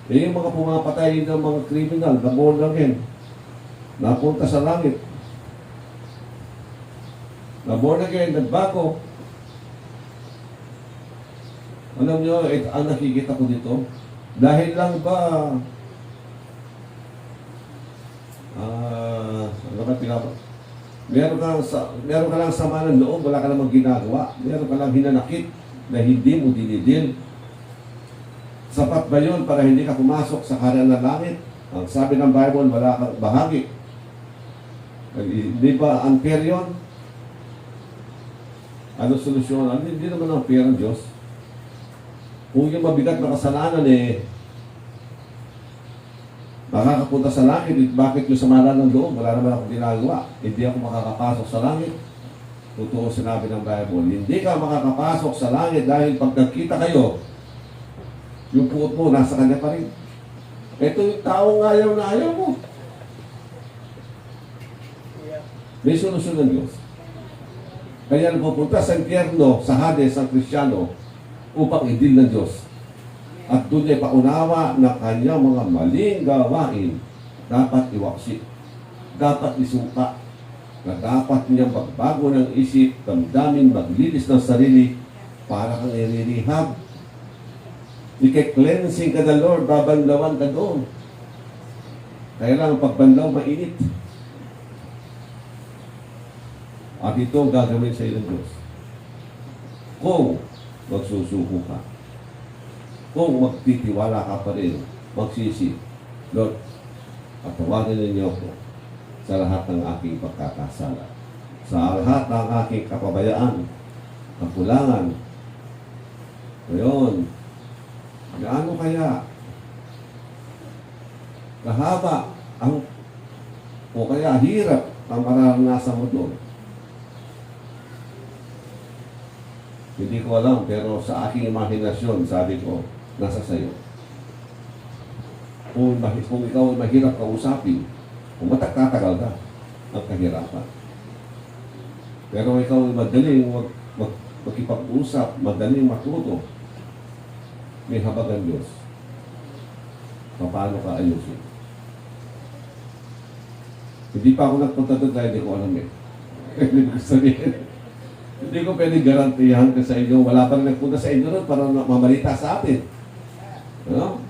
Yung mga pumapatay ng mga kriminal, na born again, napunta sa langit. Na born again, nagbago. Alam nyo, ang nakikita ko dito, dahil lang ba, meron ka lang sama ng loob, wala ka namang ginagawa, meron ka lang hinanakit na hindi mo dinidil. Sapat ba yun para hindi ka pumasok sa kaharian ng langit? Ang sabi ng Bible, wala kang bahagi. Di ba unfair yun? Ano solusyon? Hindi naman unfair ang Diyos. Kung yung mabigat na kasalanan makakapunta sa langit, bakit yung samalan ng loob? Wala naman akong ginagawa. Hindi ako makakapasok sa langit. Totoo sinabi ng Bible. Hindi ka makakapasok sa langit dahil pag nagkita kayo, yung puot mo, nasa kanya pa rin. Ito yung taong ayaw na ayaw mo. May solusyon ng Diyos. Kaya napupunta sa impyerno, sa Hades, ang Kristiyano, upang idil ng Diyos. At doon ay paunawa na kanyang mga maling gawain dapat iwaksi. Dapat isuka. Na dapat niyang magbago ng isip, damdamin, maglinis ng sarili para kang iririhab. I-cleansing ka ng Lord, babanlawan ka doon. Kaya lang, pagbanlaw, mainit. At ito ang gagawin sa iyo ng Diyos. Kung magsusuko ka, kung magtitiwala ka pa rin, magsisi, Lord, patawarin ninyo ako sa lahat ng aking pagkakasala, sa lahat ng aking kapabayaan, kakulangan. Ngayon, gaano kaya kahaba o kaya hirap ang mararanasan mo doon? Hindi ko alam, pero sa aking imahinasyon, sabi ko, nasa sayo. Kung ikaw ay mahirap kausapin, kung matagtatagal ka, ang kahirapan. Pero ikaw ay madaling magkipag-usap, madaling matuto, may habag ang Diyos. Paano ka ayusin? Hindi pa ako nagpunta doon dahil hindi ko alam eh. Hindi ko sabihin. Hindi ko pwede garantihan ka sa inyo. Wala pa rin nagpunta sa inyo doon para mamalita sa atin. Ano?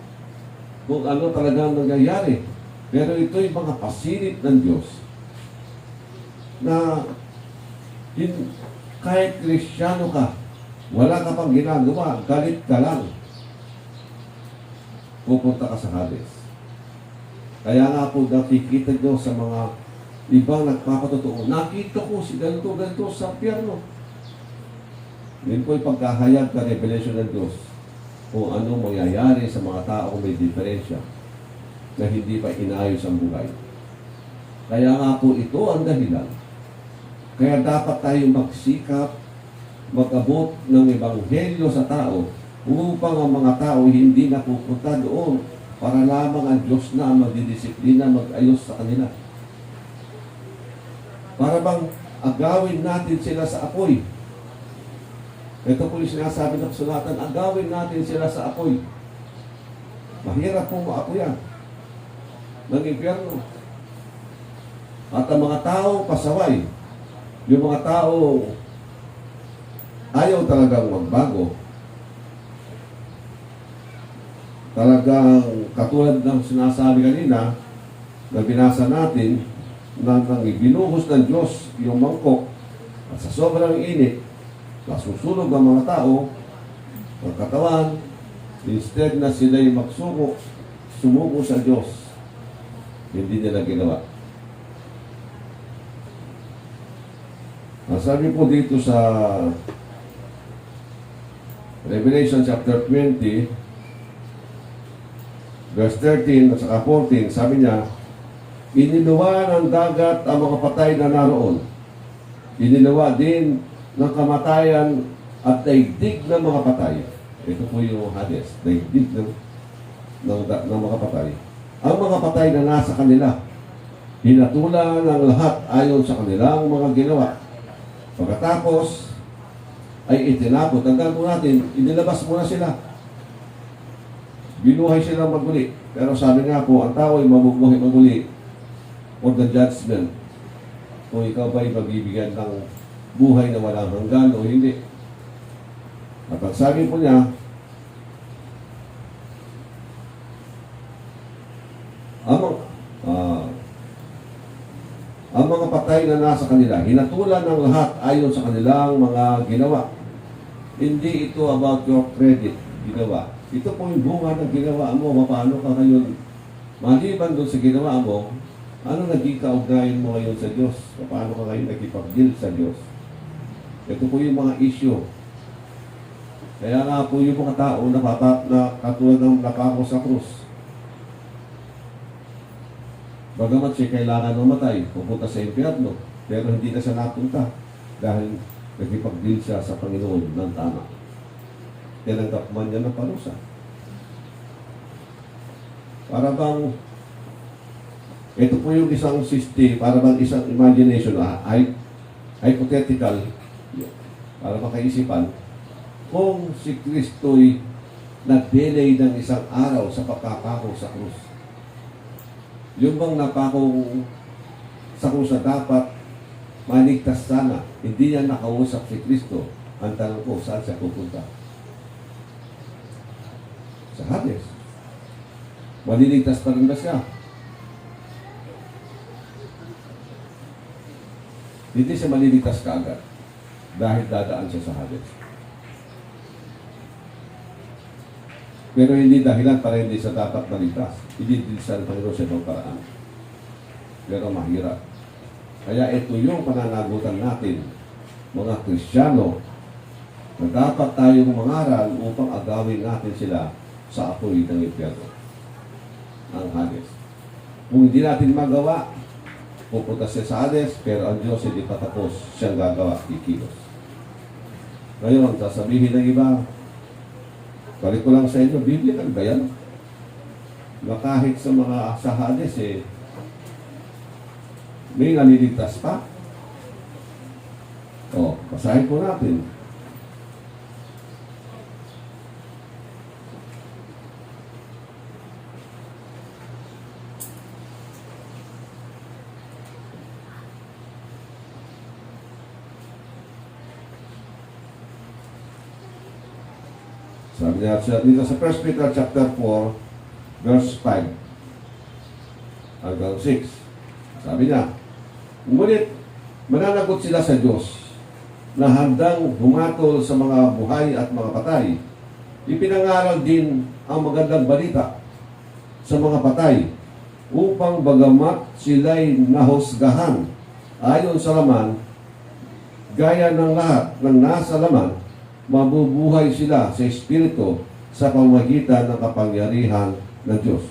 Kung ano talagang nangyayari. Pero ito'y mga pasilip ng Diyos na kahit Kristiyano ka, wala ka pang ginagawa, galit ka lang, pupunta ka sa Hades. Kaya nga po nakikita nyo sa mga ibang nagpapatotoo, nakita ko si ganito sa pierno. Yun po yung pagkahayag na revelation ng Diyos kung ano mangyayari sa mga tao may diferensya na hindi pa inayos ang buhay. Kaya nga po ito ang dahilan. Kaya dapat tayong magsikap, mag-abot ng ebanghelyo sa tao upang ang mga tao hindi napupunta doon para lamang ang Diyos na magdidisiplina, mag-ayos sa kanila. Para bang agawin natin sila sa apoy. Ito po yung sinasabi ng sulatan, agawin natin sila sa apoy. Mahirap pong maapoyan ng impyerno. At ang mga tao pasaway. Yung mga tao ayaw talagang magbago. Talagang katulad ng sinasabi kanina na binasa natin na nang ibinuhos ng Diyos yung mangkok at sa sobrang init nasusunog ang mga tao ang katawan, instead na sila'y sumuko sa Diyos, hindi nila ginawa. Ang sabi po dito sa Revelation chapter 20 verse 13 at saka 14, sabi niya, iniluwa ng dagat ang mga patay na naroon. Iniluwa din ng kamatayan at daigdig ng mga patay. Ito po yung Hades, daigdig ng mga patay. Ang mga patay na nasa kanila, hinatulan ng lahat ayon sa kanilang mga ginawa. Pagkatapos, ay itinapot. Tandaan po natin, inilabas muna sila. Binuhay silang maguli. Pero sabi nga po, ang tao ay mabubuhay maguli for the judgment. Kung ikaw ba ay magbibigyan ng buhay na walang hanggan o hindi. At ang sabi po niya, ang mga patay na nasa kanila, hinatulan ng lahat ayon sa kanilang mga ginawa. Hindi ito about your credit, ginawa. Ito po yung bunga ng ginawa mo. Paano ka ngayon, maliban doon sa ginawa mo, ano naging kaugnayan mo ngayon sa Diyos? Paano ka ngayon nagkipag-deal sa Diyos? Ito po yung mga issue. Kaya nga po yung mga tao na katulad ng napako sa krus. Bagamat siya kailangan mamatay, pupunta sa impyerno, pero hindi na siya napunta dahil nagkipag-deal siya sa Panginoon ng tama. Tinanggap man niya ng parusa. Para bang ito po yung isang system, para bang isang imagination, hypothetical, para makaisipan, kung si Kristo'y nag-delay ng isang araw sa pagkapako sa krus. Yung bang napakong sa krus na dapat maligtas sana, hindi niya nakausap si Kristo. Ang tanong ko, saan siya pupunta? Sa Hades. Maliligtas pa rin ba siya? Hindi siya maliligtas kaagad dahil dadaan siya sa Hades. Pero hindi dahilan para hindi siya dapat maligtas. Ididilisan ng Panginoon sa ibang paraan. Pero mahirap. Kaya ito yung pananagutan natin, mga Kristiyano, na dapat tayong mangaral upang agawin natin sila sa apoy ng impyerno, ang Hades. Kung hindi natin magawa, pupunta siya sa Hades, pero ang Diyos hindi patapos siyang gagawa, ikilos. Ngayon, sasabihin ng iba, balik ko lang sa inyo, Biblia ba yan? Na kahit sa mga sa Hades, may naliligtas pa. O, basahin po natin. Sabi niya dito sa 1 Peter chapter 4, verse 5 hanggang 6. Sabi niya, ngunit mananagot sila sa Diyos na handang humatol sa mga buhay at mga patay. Ipinangaral din ang magandang balita sa mga patay upang bagamat sila'y nahusgahan ayon sa laman, gaya ng lahat ng nasa laman, mabubuhay sila sa Espiritu sa pamamagitan ng kapangyarihan ng Diyos.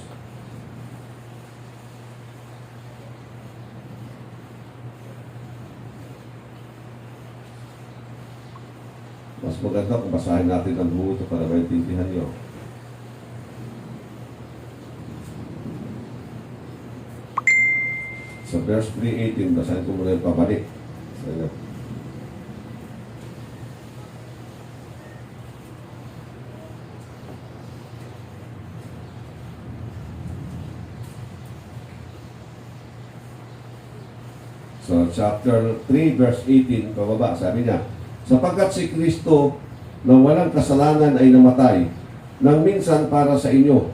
Mas maganda kung basahin natin ang buo ito para maintindihan nyo. Sa verse 3:18, basahin ko muna yung pabalik. So, chapter 3, verse 18, pababa, sabi niya, sapagkat si Kristo na walang kasalanan ay namatay, nang minsan para sa inyo,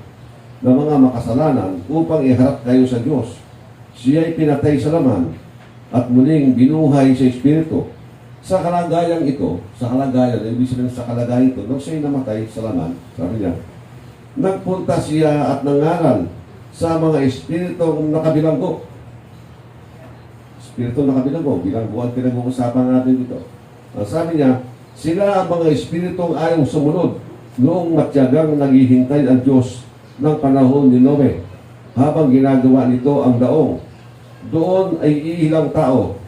na mga makasalanan, upang iharap kayo sa Diyos. Siya'y pinatay sa laman, at muling binuhay sa Espiritu. Sa kalagayang ito, ibig sabihin sa kalagayan ito, nung siya'y namatay sa laman, sabi niya, nagpunta siya at nangaral sa mga Espiritong nakabilanggo. Espiritu nakabilanggo, bilangguan pinag-uusapan natin dito. Sabi niya, sila ang mga espiritong ayaw sumunod noong matyagang naghihintay ang Diyos ng panahon ni Noe habang ginagawa nito ang daong. Doon ay iilang tao,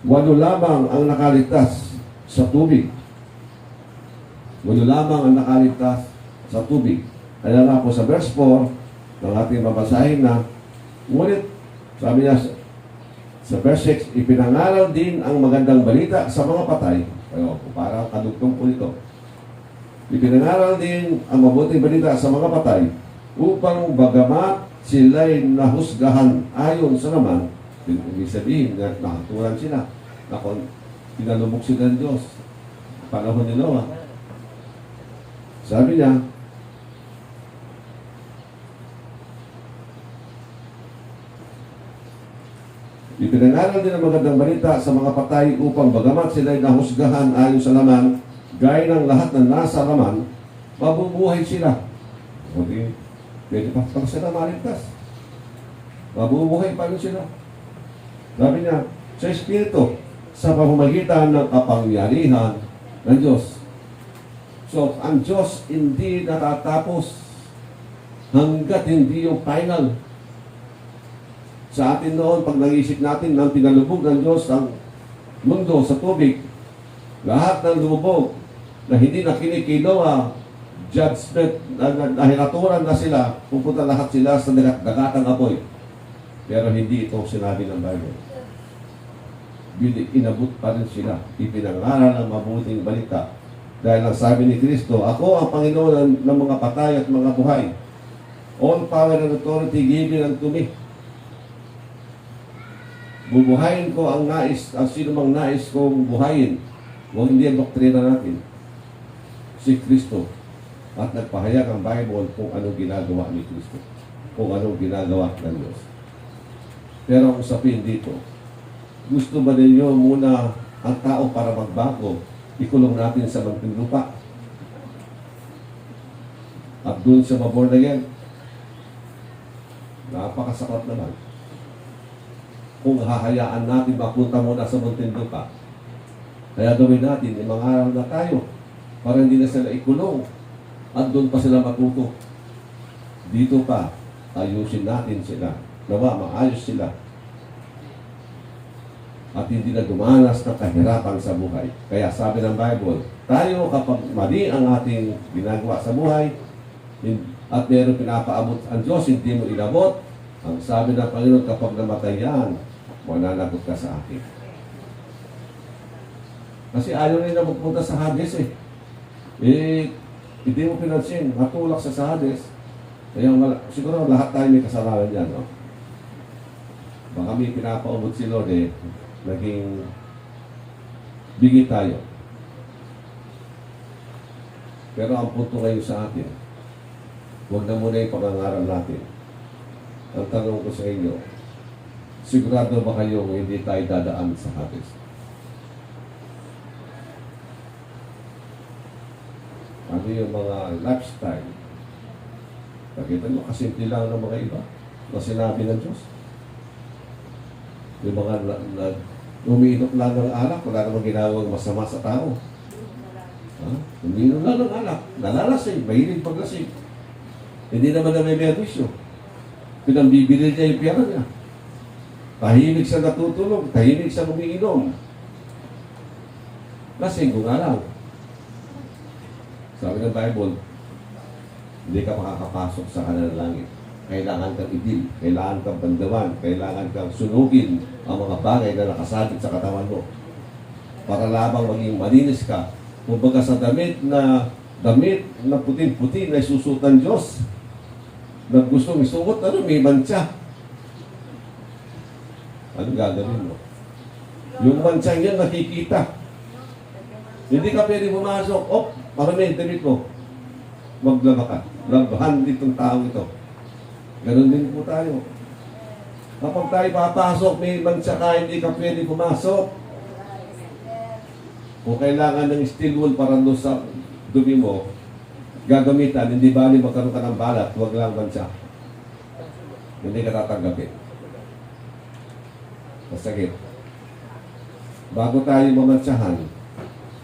8 lamang ang nakaligtas sa tubig. 8 lamang ang nakaligtas sa tubig. Kaya nga po sa verse 4 ng ating babasahin na, ngunit, sabi niya, sa verse 6, ipinangaral din ang magandang balita sa mga patay. Ayo, parang kadugtong po ito. Ipinangaral din ang mabuting balita sa mga patay upang bagamat sila'y nahusgahan ayon sa naman, ibig sabihin na nakatulan sila, na pinalubog sila ng Diyos. Panahon ni Noah. Sabi niya, ipinangaral din ang magandang balita sa mga patay upang bagamat sila'y nahusgahan ayon sa laman, gaya ng lahat ng nasa laman, mabubuhay sila. Okay. Pwede pa sila maligtas. Mabubuhay pa rin sila. Sabi niya, sa Espiritu, sa pamamagitan ng kapangyarihan ng Diyos. So, ang Diyos hindi natatapos hanggat hindi yung final. Sa atin noon, pag nag-isip natin ng pinalubog ng Diyos ang mundo sa tubig, lahat ng lumubog na hindi nakinig kay Noah, judgment, nahinaturan na sila, pupunta lahat sila sa dagatang apoy. Pero hindi ito sinabi ng Bible. Inabot pa rin sila. Ipinangaral ng mabuting balita. Dahil ang sabi ni Kristo, ako ang Panginoon ng mga patay at mga buhay. All power and authority given unto me. Bubuhayin ko ang sino mang nais kong buhayin. Huwag hindi ang doktrina natin. Si Kristo. At nagpahayag ang Bible kung anong ginagawa ni Kristo, kung anong ginagawa ng Diyos. Pero ang usapin dito, gusto ba ninyo muna ang tao para magbago, ikulong natin sa Muntinlupa? At doon siya maborn again? Napakasakot naman. Kung hahayaan natin mapunta muna sa Muntinlupa, kaya gawin natin, imangaral na tayo para hindi na sila ikulong at doon pa sila matuto. Dito pa, ayusin natin sila. Nawa, maayos sila. At hindi na dumanas ng kahirapan sa buhay. Kaya sabi ng Bible, tayo kapag mali ang ating ginagawa sa buhay, at meron pinapaabot ang Diyos, hindi mo inabot, ang sabi ng Panginoon, kapag namatay yan, mananagot ka sa akin. Kasi ayaw nila magpunta sa Hades eh. Hindi mo pinansin, matulak sa Hades. Kaya siguro lahat tayo may kasalanan yan, no? Baka may pinapaabot si Lord eh, naging bigay tayo. Pero ang punto ngayon sa atin, huwag na muna yung pangangaral natin. Ang tanong ko sa inyo, sigurado ba kayong hindi tayo dadaan sa Hades? Ano yung mga lifestyle? Nakita nyo, kasimple lang ng mga iba na sinabi ng Diyos. Yung mga umiinom lang ng alak, wala namang ginawang masama sa tao. Umiinom lang ng alak, nalalasing, mahilig paglasing. Hindi naman na may merwisyo. Pinambibili niya yung pera niya. Tahimik siya natutulog, tahimik siya umiinom. Lasing ko nga lang. Sabi ng Bible, hindi ka makakapasok sa kanan ng langit. Kailangan kang idil, kailangan kang bandawan, kailangan kang sunugin ang mga bagay na nakasabit sa katawan mo. Para labang maging malinis ka. Kumbaga sa damit na puting-puti na isusutan Diyos. Na gustong isuot, may mantsa. Ano gagawin mo? Yung mantsa yan nakikita. Hindi ka pwede pumasok. Marami, damit mo. Maglaba ka. Labahan ditong taong ito. Ganon din po tayo. Kapag tayo papasok, may mantsa ka, hindi ka pwede pumasok. Kung kailangan ng steel wool para doon sa dumi mo, gagamitan, hindi bali magkaroon ka ng balat, huwag lang mantsa. Hindi ka tatanggapin. Masakit. Bago tayo mamantsahan,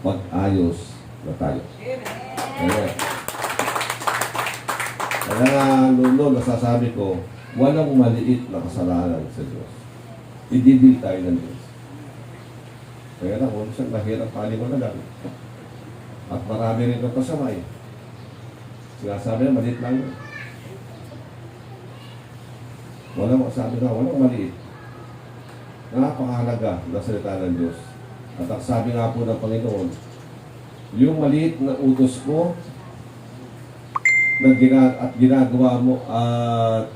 mag-ayos na tayo. Amen. Kaya nga, noon nasasabi ko, walang maliit na kasalanan sa Diyos. Ididil tayo ng Diyos. Kaya lang, kung saan mahirap paliwanagan. At marami rin ng pasamay. Sinasabi na, maliit lang yun. Walang masabi na, walang maliit. Napakahalaga na salita ng Diyos. At sabi nga po ng Panginoon, yung maliit na utos ko, na ginagawa mo at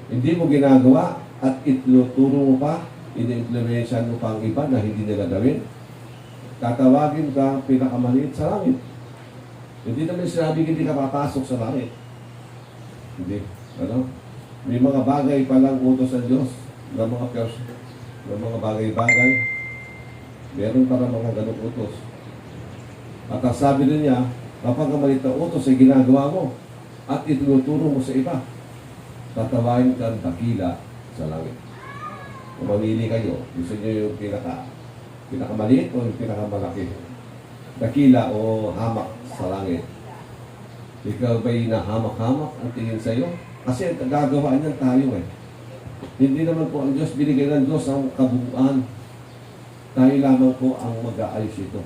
hindi mo ginagawa at ituturo mo pa, ini-implementation mo pa ang iba na hindi nila gawin, tatawagin ka pinakamaliit sa langit. Hindi naman sinabi hindi ka papasok sa langit. Hindi. Ano? May mga bagay palang utos ng Diyos ng mga bagay-bagay. Meron para mga ganong utos. At sabi din niya, kapag ang maliit na utos ay ginagawa mo at itinuturo mo sa iba, tatawain kang dakila sa langit. Kung mamili kayo, gusto nyo yung pinakamaliit o yung pinakamalaki? Dakila o hamak sa langit. Ikaw ba'y nahamak-hamak ang tingin sa iyo? Kasi gagawa niyan tayo eh. Hindi naman po ang Diyos, binigay ng Diyos ang kabuuan. Tayo lamang po ang mag-aayos ito.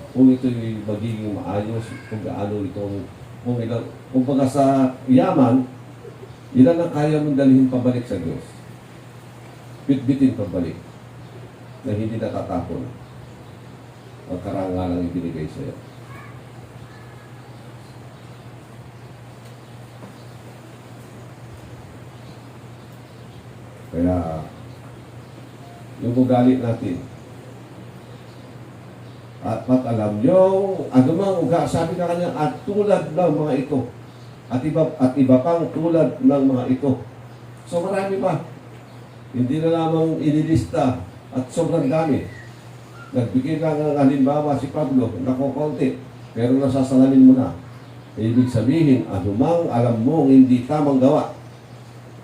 Kung ito'y magiging maayos, kung gaano itong, kung baga sa yaman, ilan ang kaya mong dalhin pabalik sa Diyos? Bitbitin pabalik na hindi natatapon ang karangalang ibinigay sa iyo. Kaya, yung ugali natin, At alam nyo, anumang uga, sabi ka kanya, at tulad ng mga ito. At iba pang tulad ng mga ito. So marami pa. Hindi na lamang inilista at sobrang dami. Nagbigay lang ng halimbawa si Pablo, nakukunti, pero nasasalamin mo na. Ibig sabihin, anumang alam mo hindi tamang gawa,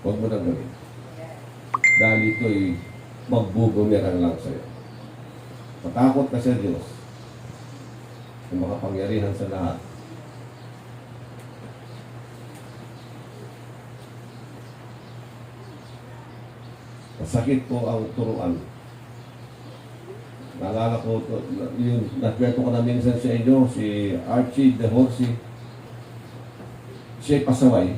huwag mo na gawin. Dahil ito'y magbubumerang lang sa'yo. Matakot ka sa Diyos, ang makapangyarihan sa lahat. Masakit po ang turuan. Naalala ko, yung natwento ko na minsan sa inyo, si Archie de Horsey, siya'y pasaway.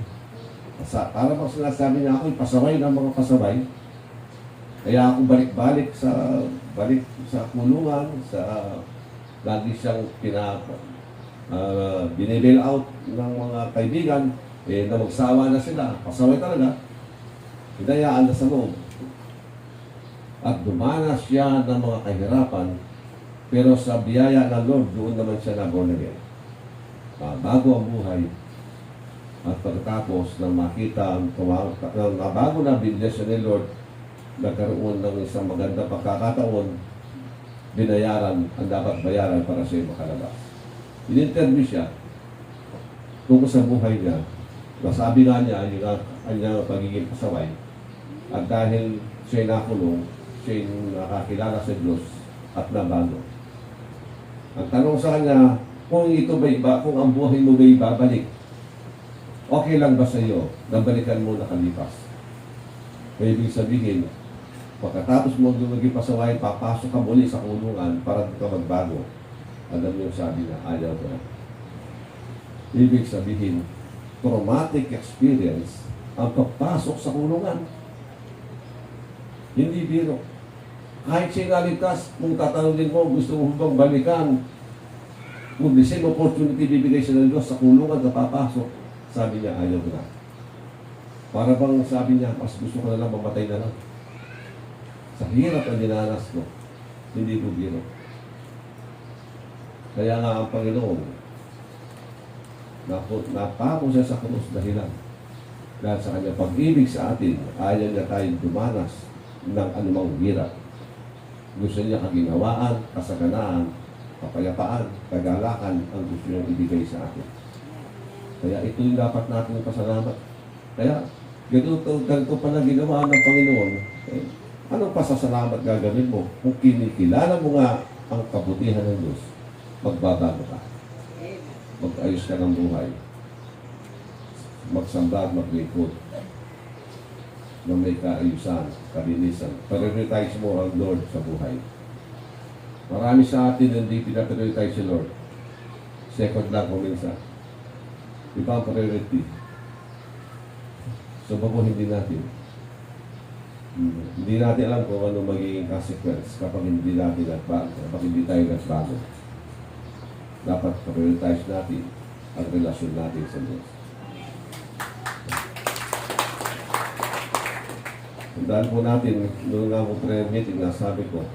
Para pag sinasabi niya ako, pasaway ng mga pasaway. Kaya ako balik sa kulungan, lagi siyang binibail out ng mga kaibigan, na magsawa na sila, pasaway talaga, hinayaan na sa loob. At dumanas siya ng mga kahirapan, pero sa biyaya ng Lord, doon naman siya na born again. Bago ang buhay. At pagkatapos ng makita, bago na binilya ni Lord, nagkaroon ng isang maganda pagkakataon, binayaran ang dapat bayaran para siya makalabas. In-interview siya tungkol sa buhay niya. Nasabi nga niya yung kanyang pagiging pasaway. At dahil siya nakulong, siya nakakilala sa Diyos at nabago. Ang tanong sa kanya, kung ito ba iba, kung ang buhay mo ba ibabalik, okay lang ba sa iyo na balikan mo nakalipas? Kaya ibig sabihin, pagkatapos mo maging pasaway, papasok ka muli sa kulungan para ka magbago. Alam niyo sabi na, ayaw ko na. Ibig sabihin, traumatic experience ang pagpasok sa kulungan. Hindi biro. Kahit sinaligtas, kung tatanungin mo, gusto mo bang balikan, kung the same opportunity bibigay siya ng Diyos sa kulungan na papasok, sabi niya, ayaw ko na. Para bang sabi niya, mas gusto ko na lang mamatay na lang. Sa hirap ang dinanas ko, hindi ko biro. Kaya nga ang Panginoon, napako siya sa krus dahilan. Dahil sa kanyang pag-ibig sa atin, ayaw niya tayong dumanas ng anumang hirap. Gusto niya kaginawaan, kasaganaan, kapayapaan, kagalakan ang gusto niyang ibigay sa atin. Kaya ito yung dapat natin pasalamat. Kaya ganito pala ginawa ng Panginoon. Anong pasasalamat gagawin mo? Kung kinikilala mo nga ang kabutihan ng Diyos, magbabago ka. Mag-ayos ka ng buhay. Magsamba at maglingkod. Na may kaayusan, kalinisan. Prioritize mo ang Lord sa buhay. Marami sa atin hindi pinaprioritize si Lord. Second lang kung minsan. Iba ang priority. So bago hindi natin alam kung ano magiging consequence kapag hindi natin nagbago, kapag hindi tayo nagbago. Dapat prioritize natin ang relasyon natin sa Diyos. Tandaan po natin, noong nga po prayer meeting, nasabi ko,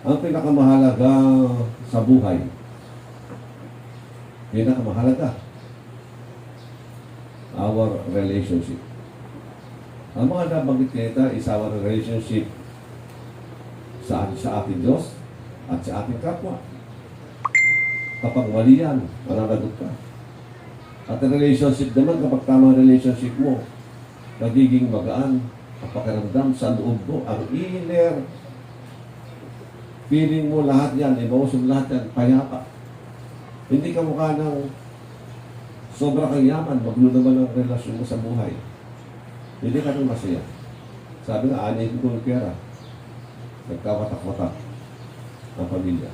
ang pinakamahalaga sa buhay, pinakamahalaga, our relationship. Ang mga nabanggit nito is our relationship sa ating Diyos at sa ating kapwa. Kapag mali yan, mananagot ka. At ang relationship naman, kapag tamang relationship mo, nagiging magaan, ang pakiramdam sa loob mo, ang inner feeling mo, lahat yan, emotion, lahat yan, payapa. Hindi ka mukha ng sobra kang yaman, maglo naman ang relasyon mo sa buhay. Hindi ka nang masaya. Sabi nga, anihin ko ng pera. Nagkawatak-watak ang pamilya.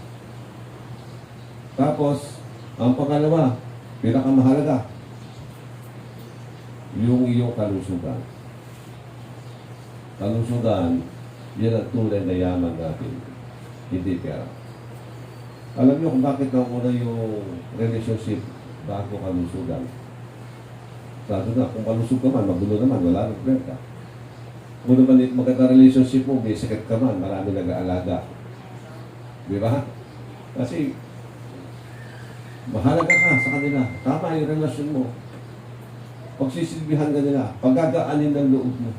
Tapos, ang pangalawa, pinakamahalaga, yung iyong kalusugan. Kalusugan, yan ang tunay na yaman natin. Hindi pera. Alam niyo kung bakit nauna yung relationship bago kalusugan. Sabi na, kung kalusog ka man, magulo naman, wala nang pera. Kung naman maganda relationship mo, may sakit ka man, marami nag-aalaga. Di ba? Kasi, mahalaga ka sa kanila. Tama yung relasyon mo. Pagsisilbihan ka nila, pagagaanin ng loob mo.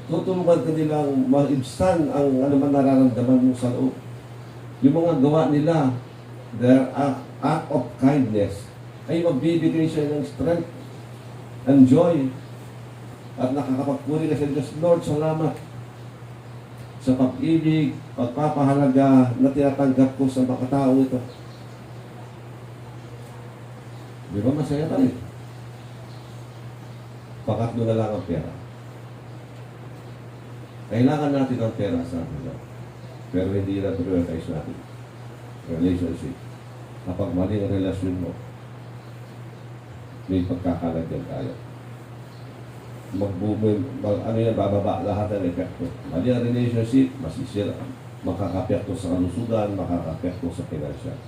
Tutulungan ka nilang ma-ibsan ang anuman nararamdaman mo sa loob. Yung mga gawa nila, their act of kindness, ay magbibigay siya ng strength and joy. At nakakapagpuri ka sa Diyos, Lord, salamat sa pag-ibig, pagpapahalaga na tinatanggap ko sa mga tao ito. Di ba masaya ka rin? Pangatlo na lang ang pera. Kailangan natin ang pera sa atin. Pero hindi na prioritize natin. Relationship. Kapag mali ang relasyon mo, may pagkakalagyan tayo. Bababa lahat ng epekto. Mali ang relationship, masisira. Makakapekto sa kalusugan, makakapekto sa financial.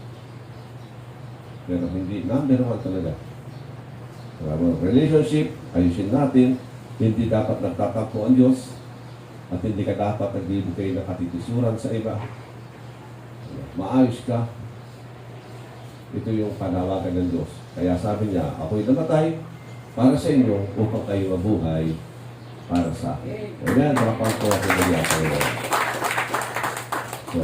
Pero hindi, number one talaga. Relationship, ayusin natin, hindi dapat nagtatampo ang Diyos, at hindi ka dapat nagbibigay ng katitisuran sa iba. Maayos ka. Ito yung panawagan ng Diyos. Kaya sabi niya, ako'y namatay para sa inyo upang kayo mabuhay para sa akin. Amen. Mga pangko at So,